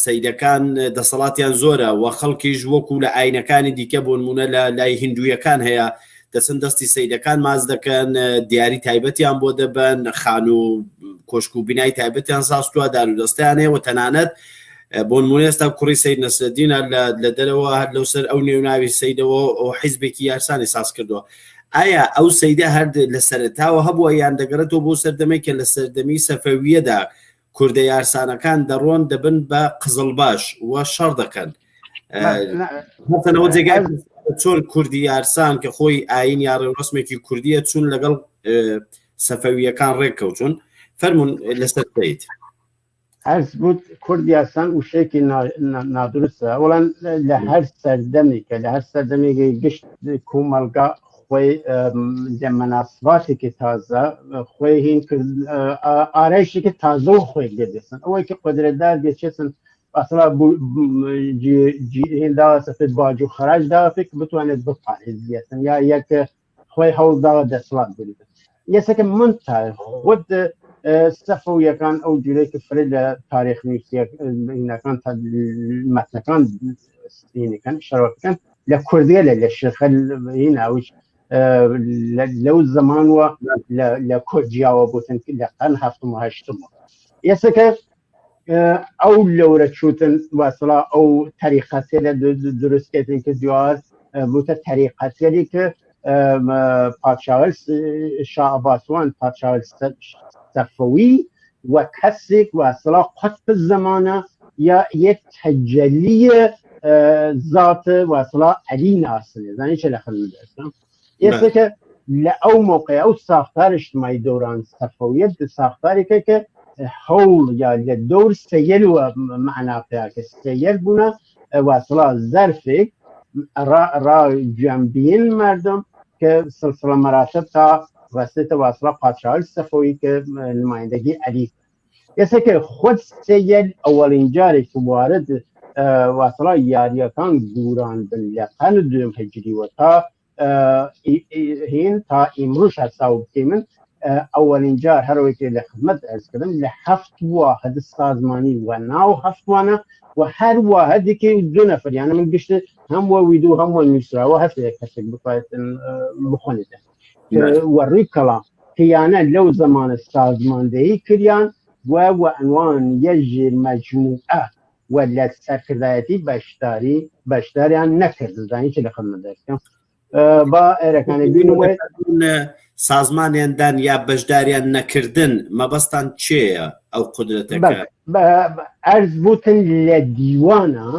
سەیدەکان دەسەڵاتیان زۆرە و خەڵکیش وەکو لە ئاینەکانی دیکە بۆ نمونە لە لای هندوویەکان هەیە دەچن دەستی سەیدەکان ماز دەکەن دیاری تایبەتیان بۆ دەبن خان و کۆشک و بینای تایبەتیان ساستووە دارودەستیان هەیە و تەنانەت بۆ نمونە ئێستا کوڕی سەید نەسرەدینە لە دەرەوە هەر لەوسەر ئەو نێوناوی سەیدەوە و حیزبێکی یارسانی ساز کردووە ئایا ئەو سەیدە هەر لە سەرەتاوە هەبووە یان دەگەڕێتەوە بۆ سەردەمەی کە لە سەردەمی سەفەویەدا کوردە یارسانەکان دەڕۆن دەبن بە قزڵباش و شەڕ دەکەن هەتەنەوە جێگای چۆن کوردی یارسان کە خۆی ئاین یا ڕێوڕسمێکی کوردیە چون لەگەڵ سەفەویەکان ڕێککەوتون فەرمون لەسەر سەید عرض بود کوردی یارسان وشەیەکی نادروستە وەڵام لە هەر سەردەمی کە لە هەر سەردەمێکی گشت کۆمەلگا خۆی لە مەناسباتێکی تازە خۆی هین ئارایشێکی تازە و خۆی لێدەسن ئەوەی کە قدرەتدار دێچێتن ئەسڵا هێنداوە سەفێت باج و خەراج داوە که بتوانێت بپارێزیەتن یا یەک خۆی هەوڵداوە دەسڵات بریتن یەسەکە من تا خود سەفەویەکان ئەو جورەی کە فرێ لە تاریخ نووسینەکان مەتنەکان سینەکان شەڕەکەن لە کوردیە لە شێخە هیناویش لەو زمانوە لە کورجیاوە بوتن لە قەرن هەفتم و هەشتمەوە یەسەکە ئەو لەورە چوتن وەسڵا ئەو تەریقەتێ لە دروستکردن کە دیوار بوتە تەریقەتێری کە پادشاوەر شاه عەباسوان پادشاوەر سەفەوی و کەسێک وەسڵا قوتب زمانە یا یەک تەجەلیە ذات وەسڵا عەلی ناسنێ زانی چ لە خەڵ دەستم یەسەکە لە ئەو موقع ئەو ساختار اجتماعی دوران سەفەویەت ساختارێکە کە هەوڵ یا لە دەور سەیەلوە مەعنا پێیا کە سەیەل بوونە وەسڵا زەرفێک ڕاگوێنبین مردم کە سلسلە مەراتب تا ڕاستێتە وەسڵا پادشاوەر سەفەوی کە نمایندەگی عەلی یەسەکە خود سەیەل ئەوەڵین جارێک وارد وەسڵا یاریەکان گوران بن لە قەرن دوێم هەجریوە تا هین تا ئیمڕۆژ هەساو بکەین ئەوەلین جار هەرەوەیکی لە خزمەت ئەرزکردم لە 7 واحد سازمانی و ناو هەفتوانە و هەر واحدێکی 2 نەفەر یانە من گشت هەموو ویدو هەموو نووسراوە هەفتەیە کەسێک بخوایەتن بخۆنێتە وەڕووی کەڵام کەیانە لەو زمانە سازماندەیی کریان و عنوان یەک مەجموعە و لە سەرکردایەتی بەشداریان نەکرد زانی چ لە خزمەت دەکەم با ئێرەکانی بینوێ سازمانیاندان یا بەشداریان نەکردن مەبەستان چێیە ئەو قودرەتەکە ئەرز بوتن لە دیوانە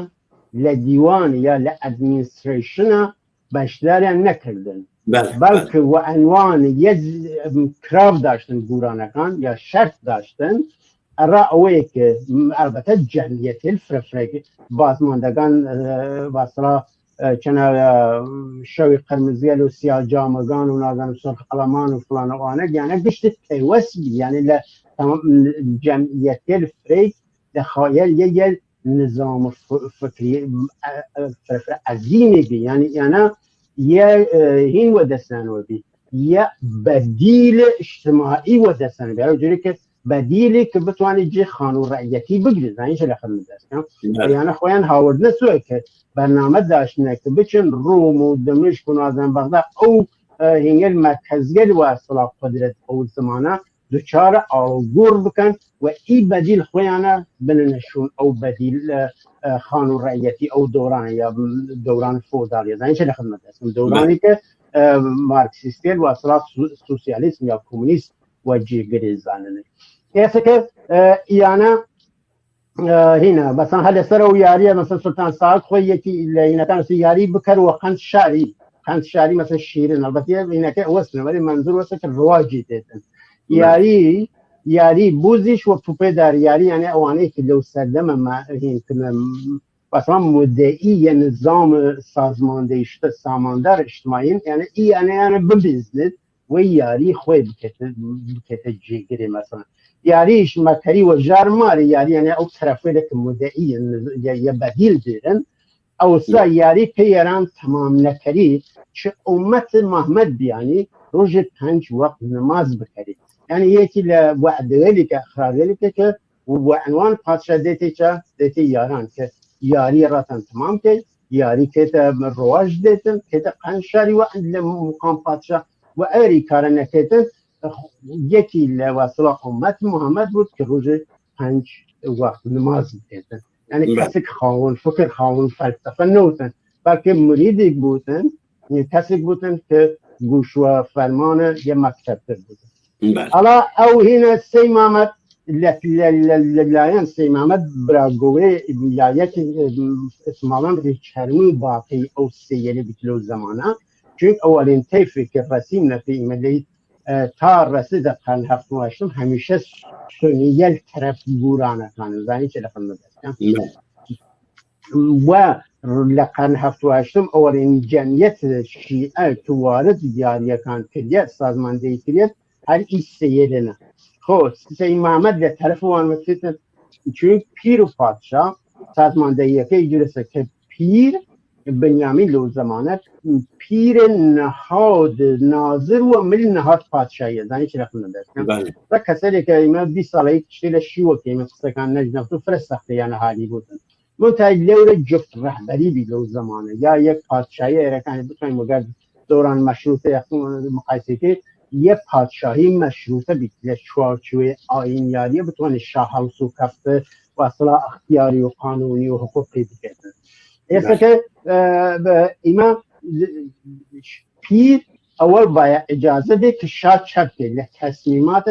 لدیوان یا لادمینستریشن باشداریان نکردن بلکه و عنوان یه کراو داشتن گورانکان یا شرط داشتن رأوی که البته جمعیت الفرفرگ بازماندگان واسرا چنان شوی قرمزیل و سیاه جامگان و نازن سرخ قلمان و فلان و آنه یعنی گشت پیوست بی یعنی جمعیت الفرگ دخایل یه نظام فکری عظیمی بی یعنی یه هین و دستن بی یه بدیل اجتماعی و دستن بی جوری که بدیلی که بتوانی جی خانون رعیتی بگیرید زنیش لخل میدستم یعنی خویان هاورد نسوه که برنامه داشتنه که بچن روم و دمشق و نازن بغداد او هنگل مرکزگل و اصلاح قدرت او زمانه دوچار آگور بکن و ای بدیل خویانه بنشون او بدیل خانون رعیتی او دوران یا دوران فودالی زنیش لخل میدستم دورانی که مارکسیستیل و اصلاح سوسیالیسم یا کمونیست وجه گریزانه ایسا که ایانا هنا مثلا هل سر و یاری مثلا سلطان سعد خوی یکی اینا کان یاری بکر و خند شعری مثلا شیرین البته اینا که واسه ولی منظور واسه که رواجی دیدن یاری بوزیش و توپه در یاری یعنی اوانی که لو سردم ما هین کنم مثلا مدعی نظام سازماندهی شده ساماندار اجتماعی یعنی ببیزنید و یاری خوی بکته جیگری مثلا یاریش مکری و جرماری یعنی او طرفی که مدعی یا بدیل دیرن او سا یاری پیران تمام نکری چه امت محمد بیانی روز 5 وقت نماز بکری یعنی یکی لوعدولی که اخراجلی که و عنوان پادشاه دیتی یاران که یاری راتن تمام که یاری که رواج دیتن که قنشاری و مقام پادشاه و اری کار نکردن یکی لواسلا امت محمد بود که روز 5 وقت نماز می‌خواندن یعنی کسی که خواهان فکر خواهان فلسفه نبودن بلکه مریدی بودن یعنی کسی بودن که گوش و فرمان یه مکتب بودن حالا او هنا سی محمد لایان سی محمد براگوه لایت اسمالان ریچرمی باقی او سیلی بکلو زمانه چون اولین طیفی که رسیم نفی ملی تا رسید قرن 7 همیشه سنیل طرف گورانه کانه زنی چه لفن ندستم و لقرن 7 اولین جمعیت شیعه که وارد دیاریه کان کریت سازماندهی کریت هر ای سیده نه خب سی محمد به طرف وان وسیتن چون پیر و پادشاه سازماندهی که ایجورسه که پیر بنیامین لو زمانت پیر نهاد ناظر و ملی نهاد پادشاهی زنی چی رخم نداشتم و کسایی که اینا 20 ساله کشتیل شیوه که اینا سکان نجنب تو فرست سخته یعنی حالی بودن منتهی لور جفت رهبری بی لو زمانه یا یک پادشاهی ارکانی بتونیم مگر دوران مشروطه مقایسه که یک پادشاهی مشروطه بی چوارچوب آئینیاری بتونه شاه و سوکفته و اصلا اختیاری و قانونی و حقوقی بکردن ایسا که ایما پیر اول باید اجازه ده که شاه چپ که تصمیمات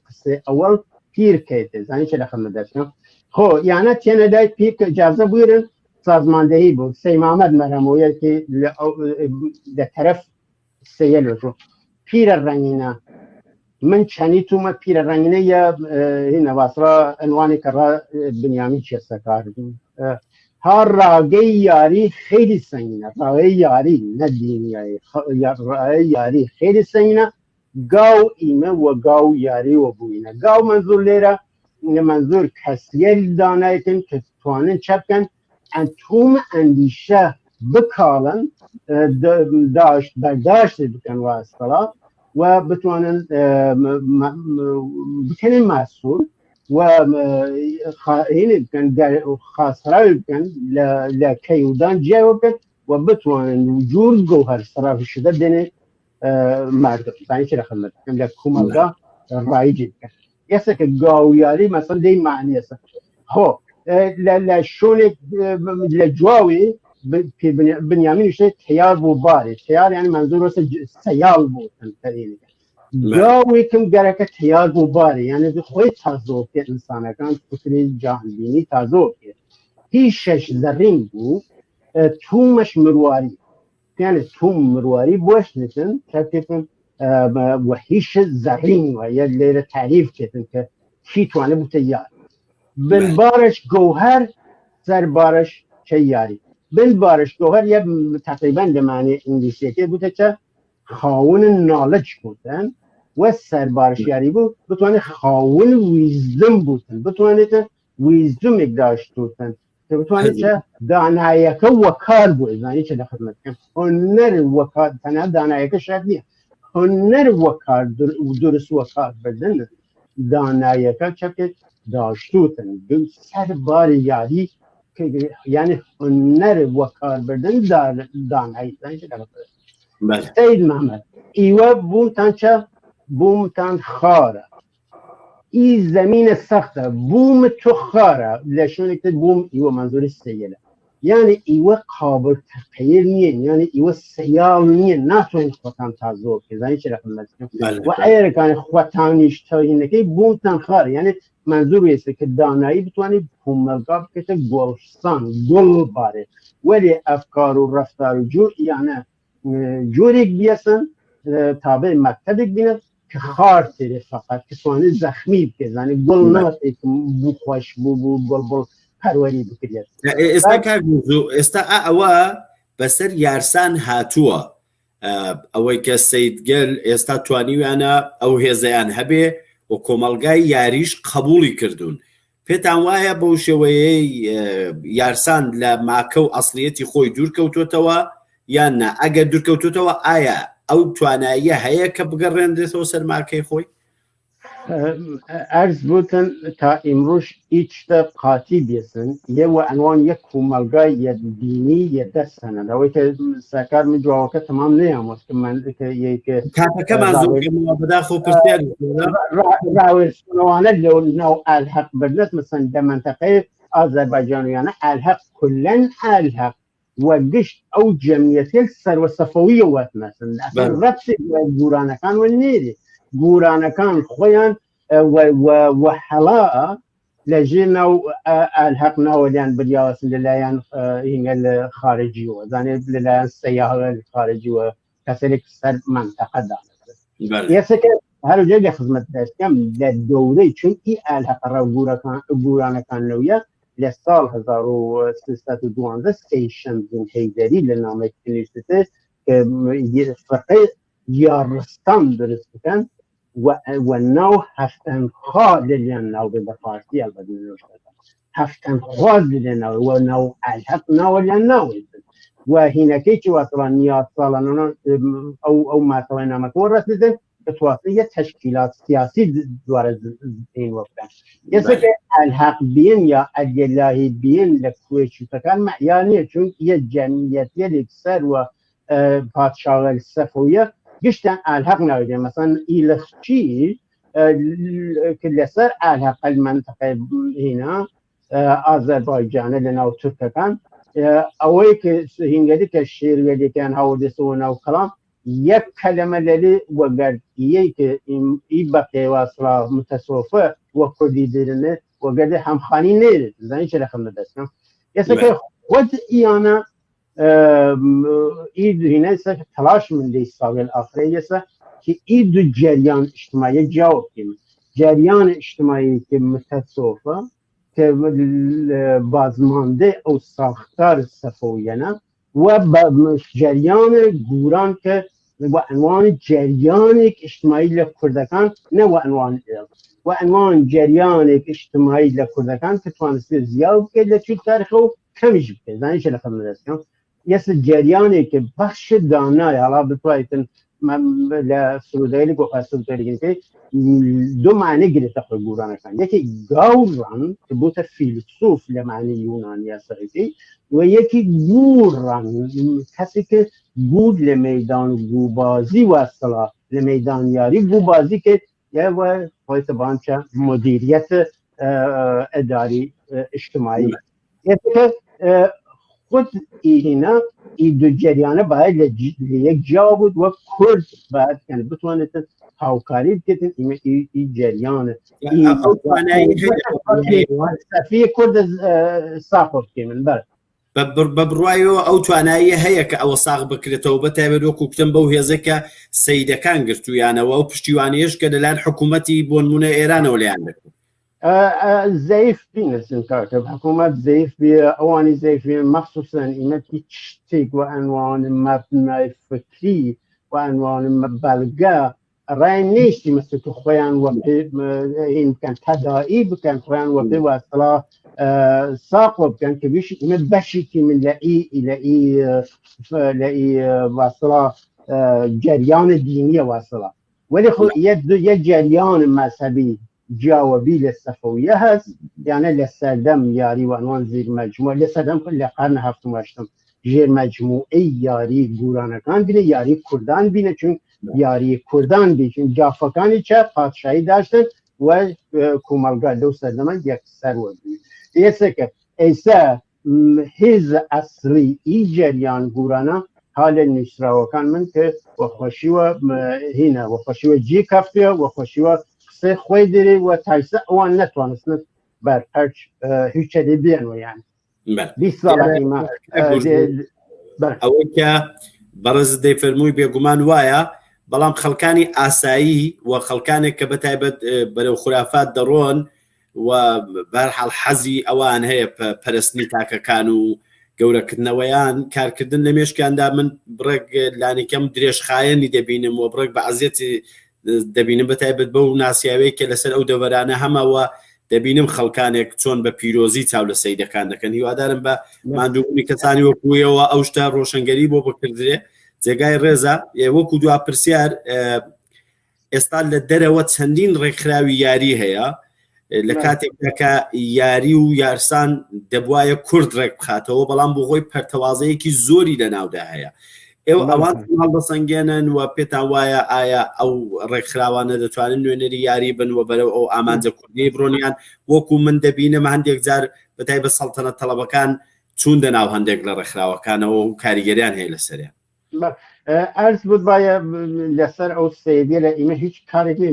قصه اول پیر که زنی چه لخم نداشتم خب یعنی تینه دای پیر که اجازه بویرن سازماندهی بود سی محمد مرمویه که ده طرف سیل رو پیر رنگینه من چنی تو ما پیر رنگینه یا این واسرا عنوانی که را بنیامین چه سکار هر راگه یاری خیلی سنگینه راگه یاری نه دینی راگه یاری خیلی سنگینه گاو ایمه و گاو یاری و بوینه گاو منظور لیره منظور کسیل دانه کن که توانن چپ کن انتوم اندیشه بکالن برداشت بکن و اصطلاح و بتوانن بکنن مسئول و این بکن خاصره بکن لکیودان جای بکن و بتوانن جور گوهر صرف شده بین مردم بانی چه رخم بکن لکومالگاه رایجی بکن ایسا که گاویاری مثلا دی معنی است خب لشون لجواوی بنیامین شده تیار و باری تیار یعنی منظور است سیال بود گاوی کم گره تیار و باری یعنی خوی تازو که انسان کن فکری جهانبینی تازو که هیچش زرین بو تومش مرواری يعني توم مرواري بوش نتن شاكتن وحيش زرين ويا اللي تعريف كتن كشيت وانا بتيار بن بارش جوهر سر بارش شياري بن بارش جوهر يا تقريبا لمعنى انجليزي كده بوتة خاون النالج بوتن والسر بارش ياري بو بتواني خاون ويزدم بوتن بتواني ويزدم اقداش بوتن بتواني دانایک وکال بود زنی چه دخل مکن هنر وکال تنها دانایک شاید نیه هنر وکال درست وکال بدن دانایک چه داشتوتن دو سر بار یاری که یعنی هنر وکال بدن دانایی زنی چه دخل سید محمد ایوه بوم تان خاره ای زمین سخته بوم تو خاره لشونه که بوم ایوه منظور سیله یعنی ایوه قابل تغییر نیه یعنی ایوه سیال نیه نتوین خودتان تازور که زنی چه رقم لازم و اگر کان خودتانیش تا اینه که بوم تان خاره یعنی منظور ایسته که دانایی بتوانی بوملگاب که گلستان گل باره ولی افکار و رفتار و جور یعنی جوریک بیاسن تابع مکتبک بینه که خار تیره فقط که سوانه زخمی بکزنه گل نمت بو خوش بو بل پروری بکرید استا کارگوزو استا اوا بسر یارسان هاتووە ئەوەی کە سید گەل ئێستا توانیویانە ئەو هێزەیان هەبێ و کۆمەڵگای یاریش قبولی کردوون پێتان وایە بەو شێوەیەی یارسان لە ماکە و ئەسڵیەتی خۆی دوورکەوتوتەوە یان نا ئەگەر دوورکەوتوتەوە ئایا ئەو تواناییە هەیە کە بگەڕێنرێتەوە سەر ماکەی خۆی عرض بودن تا امروز هیچ قاطی بیسن یه و عنوان یک کوملگاه یه دینی یه دستنه دوی که سکر می جواکه تمام نیامد که من که یک کاتەکە مازوو بەدا خۆ پرسیار راویسنوانه نو الحق بردنت مثلا در منطقه آذربایجانیانه الحق کلن الحق و گشت او جمعیتی سر و صفوی وقت مثلا اصلا ربطی گورانه کان و نیری گورانه کان خویان و حلاء لجينا الحقنا وليان بالياس للايان هي الخارجي وزاني للايان السياحه الخارجي وكذلك سر منطقه دا يسك هل جاي خدمه كم للدوري چونكي الحق غورانا كان نويا لسال 1312 ستيشن هيدري لنامه كنيسته فرقه يارستان درست كان والنو هفتن خال للنو بالفارسي البديل هفتن خال للنو ونو الحق نو للنو وهنا كيتش وصلنا نيات صالنا او مثلا ما تورثت بتواصل تشكيلات سياسية دوار این وقت یه که الحق بین یا الله بین لکویچ تکان معیانیه چون یه جمعیتی لکسر و پادشاه صفویه گشتن الحق نویده مثلا ایلخچی که لسر الحق المنطقه هنا آذربایجان لناو ترکان اوی که هنگلی که شیر ویدی که انهاو دستونه و کلام یک کلمه لیلی وگردیه که این بقیه واصلا متصوفه و کردی دیرنه وگرده همخانی نیره زنی چه رقم ندستم یسا که خود ایانا این هینه تلاش من دی ساقل آخره یسا که این دو جریان اجتماعی جواب کیم جریان اجتماعی که متصوفه که بازمانده او ساختار صفویانه و جریان گوران که و عنوان جریان اجتماعی لکردکان نه و عنوان و عنوان جریان اجتماعی لکردکان که توانسته زیاد که لچوک تاریخ و کمیش بکه زنی چه لخم ندستم یه جریانی که بخش دانای حالا بتوایتن من لسرودهی لگو سرودهی که دو معنی گرفته خود گوران کن یکی گاوران که بوده فیلسوف لمعنی یونانی اصلاحی و یکی گوران کسی که گود لمیدان گوبازی و اصلا لمیدان یاری گوبازی که یه و پایت بانچه مدیریت اداری اجتماعی یه که خود اینا این دو جریانه باید یک جا بود و کرد باید یعنی بتوانید هاوکاری بکردن این جریان ئەو توانایی فلسفی کرد ساقط کردن بله بە بڕایەوە ئەو توانایی هەیە کە ئەوە ساغ بکرێتەوە بەتایبەت وەکو کتم بەو هێزەکە سەیدەکان گرتویانەوە ئەو پشتیوانیش کە لەلایەن حکوومەتی بۆ نمونە ئێرانەوە لەیان دەکرد ضعیف بینسن کاکە حکوومەت ضعیف بێ ئەوانی ضعیف بێن مەخصوصەن ئیمەتی شتێک و ئەنوان مەبنای فکری و ئەنوان بەڵگە ڕای نیشتی مثل که خۆیان این بکەن تەدائی بکەن خۆیان وەپێ واسڵا ساقۆ بکەن کە بیش ئیمە بەشێکی من لەئی واسڵا جریان دینیە واسڵا ولی خۆ یەک جریان مەذهبی جیاوەبی لە سەفەویە هەست یانە لە سەردەم یاری وانوان زیر مەجموعە لە سەردەم لە قەرنە هەفتم و هەشتم ژێر مەجموعەی یاری گورانەکان بینە یاری کوردان بینە چون یاری کوردان بیشن جافەکانی چە پادشایی داشتن و کۆمەلگا لەو سەردەمە یەکسەر وەبوو ئێستا ئێستا هێز ئەسڵی ئی جەریان گورانە حالە نووسراوەکان من کە وەخۆشیوە هینە وەخۆشیوە جێ کەفتێ وەخۆشیوە قسەی خۆی دەرێ و تایسە ئەوان نەتوانستن بەرپەرچ هیچ چەدێ بێنەوە یان ئەوەی کە بەڕێز دەیفەرمووی بێگومان وایە بەڵام خەڵکانی ئاسایی و خەڵکانێک کە بەتایبەت بەرەو خورافات دەڕۆن و بەرحاڵ حەزی ئەوان هەیە پەرستنی تاکەکان و گەورەکردنەوەیان کارکردن لە مێشکیاندا من بڕێک لانیکەم درێژخایەنی دەبینم و بڕێک بە عەزیەتی دەبینم بەتایبەت بەو ناسیاوەیە کە لەسەر ئەو دەوەرانە هەمەوە دەبینم خەڵکانێک چۆن بە پیرۆزی چاو لە سەیدەکان دەکەن هیوادارم بە ماندووبوونی کەسانی وەکوویەوە ئەو شتە ڕۆشنگەری بۆ بکردرێ جێگای ڕێزە وەکو دوا پرسیار ئێستا لە دەرەوە چەندین ڕێکخراوی یاری هەیە لە کاتێکەکە یاری و یارسان دەبوایە کورد ڕێک بخاتەوە بەڵام بۆ خۆی پەرتەوازەیەکی زۆری لەناودا هەیە ئێوە ئەوان هەڵبەسەنگێنن و پێتان وایە ئایا ئەو ڕێکخراوانە دەتوانن نوێنەری یاری بن و بەرەو ئەو ئامانجە کوردی بڕۆنیان وەکو من دەبینم هەندێک جار بەتایبەت سەڵتەنەت تەڵەبەکان چوونە ناو هەندێک لە ڕێکخراوەکانەوە و کاریگەریان هەیە لەسەریان ئەرز بود باە لەسەر ئەو سێدیە لە ئیمە هیچ کارێکی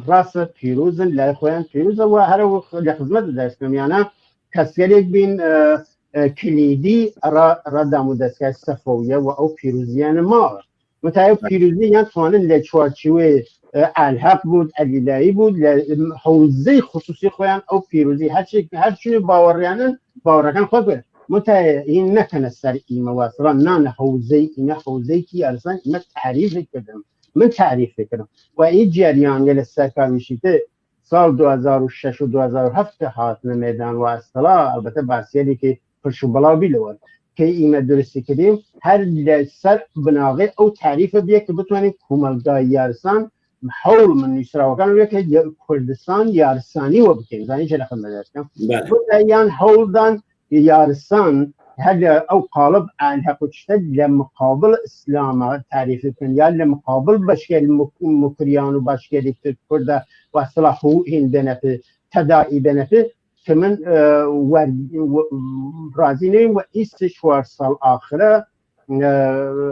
ڕاستە پیرۆزن لای خۆیان پیرۆزەوە هەرە لە خزمەت دەستکەمیانە کەسێک بین کلیدی ڕەدام و دەستگای سەفەویە و ئەو پیرۆزیانە ماوە متایە پیرۆزییان توانن لە چوارچوێ ئالحەق بود ئەلیلایی بود لە حوزەی خصوصی خۆیان ئەو پیرۆزی هەرچی باوەڕیانن باوەڕەکان خۆ بێت متى إنك نسرقي مواصلة نان حوزي إن حوزيكي أرسان ما تعريف كده من تعريف كده وإيجي اليوم يلا السكر مشيته سال 2006 و 2007 هاتنا ميدان واصلة البته باسيلي كي فرشو بلا بيلوال كي إيما درسي كديم هر سر بناغي أو تعريف بيك بتواني كومالغا يارسان حول من يسرا وكان ويك كردستان يارساني وبكين زاني شرح المدرسة بتايان حول دان يارسان هذا أو قالب عن حقوقته لمقابل إسلام تعريف الدنيا لمقابل بشكل مكريان وبشكل كرد وصلاحه عندنا في تداعي بنفسه كمان رازينين واستشوار صال آخرة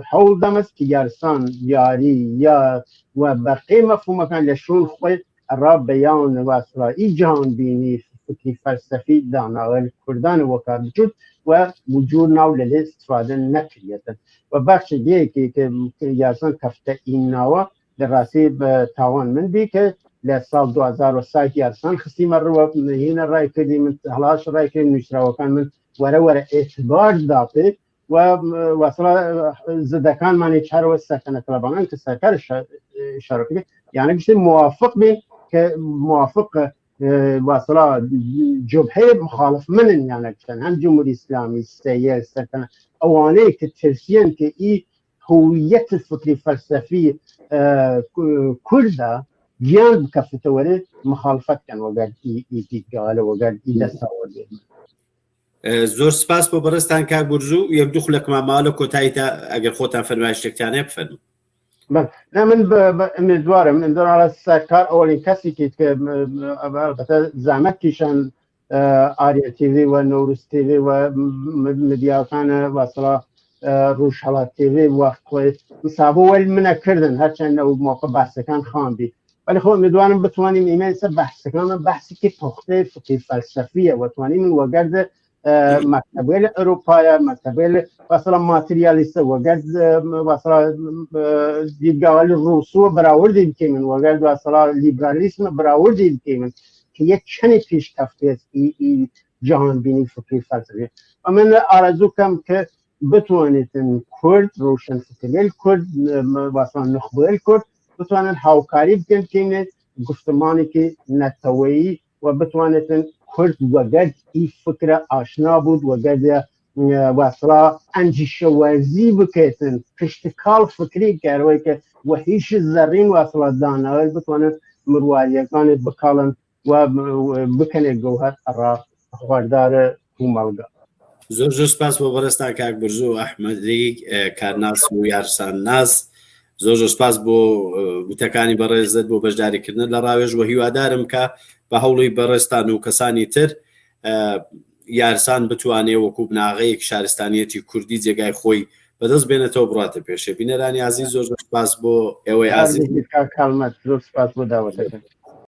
حول دمس يارسان ياري يا وبقي مفهوم كان لشون خوي الرب بيان وصلا إيجان بيني فكري فلسفي دانا الكردان وكابجود ووجود ناو للاستفادة نكرية وبخش دي كي يارسان كفتا إناوا دراسي بتاوان من بي كي لسال 2007 يارسان خصي مرة هنا الرأي كدي من هلاش الرأي كدي من يشرا وكان من ورا اعتبار داطي ووصلا زدكان ماني تشهر والسكنة طلبان كسكر شركة يعني بشي موافق بين كموافق وصلا جبهة مخالف من يعني كان هم جمهوري إسلامي سيئة سكنة أواني كترسيان كإي هوية الفكري فلسفي كردة جيان بكفته ولا مخالفت كان وقال إي قال وقال إلا سوى زۆر سپاس بۆ بەڕێستان کاک بورجو یەک دوو خولەکمان ماوە لە کۆتاییدا ئەگەر خۆتان فەرمایشتێکتانەیە بفەرمون. من امیدوارم على السرکار اولین کسی که زحمت کشن آریا تیوی و نوروز تیوی و مدیاکان وصلا ڕۆژهەڵات تێوێ وەختۆی مسابۆ وەل منەکردن هەرچەند ئەو موقع بەحسەکان خواندی ولی خۆ میدوانم بتوانیم ئیمەن سەر بەحسەکانە بەحسێکی پوختەی فقهی فەلسەفیە و توانیم وەگەرد مەکتەبێ لە ئەوروپایە مەکتەبێ مثلا ماتریالیستە وەگەرد مثلا دیدگاوە لە ڕووسووە بەراوردی بکەین وەگەرد مثلا لیبرالیسمە بەراوردی بکەین کە یەک چەندی پێشکەفتێتی جهانبینی فقهی فەلسەفی من ئارەزووکەم کە بتوانێتن کورد ڕۆشنفکرێل کورد مثلا نخبەیل کورد بتوانن هاوکاری بکەن کەینێت گفتمانێکی نەتەوەیی و بتوانێتن کورد وەگەرد ئی فکرە ئاشنا بود وەگەرد وەسڵا ئەنجیشەوەرزی بکەێتن پشتکاڵ فکری کارەوەی کە وە هیچ زەڕین وەسڵە داناوێت بتوانێت مروواریەکانت بکاڵن و بکەنێت گەوهەر ئەڕا خواردارە کومەڵگا زۆر زۆر سپاس بۆ بەڕێستان کاک برزوو ئەحمەدی کارناس و یارسان ناس زۆر زۆر سپاس بۆ گوتەکانی بەڕێزت بۆ بەشداریکردن لە ڕاوێژ و هیوادارم کە بە هەوڵی بەڕێستان و کەسانی تر یارسان بتوانێت وەکو بناغەیەک شارستانیەتی کوردی جێگای خۆی بەدەست بێنێتەوە بڕاتە پێشێ بینەرانی عزیز زۆر زۆر سپاس بۆ ئێوەی عزیز کاڵمەت زۆر سپاس بۆ داوەتەکەن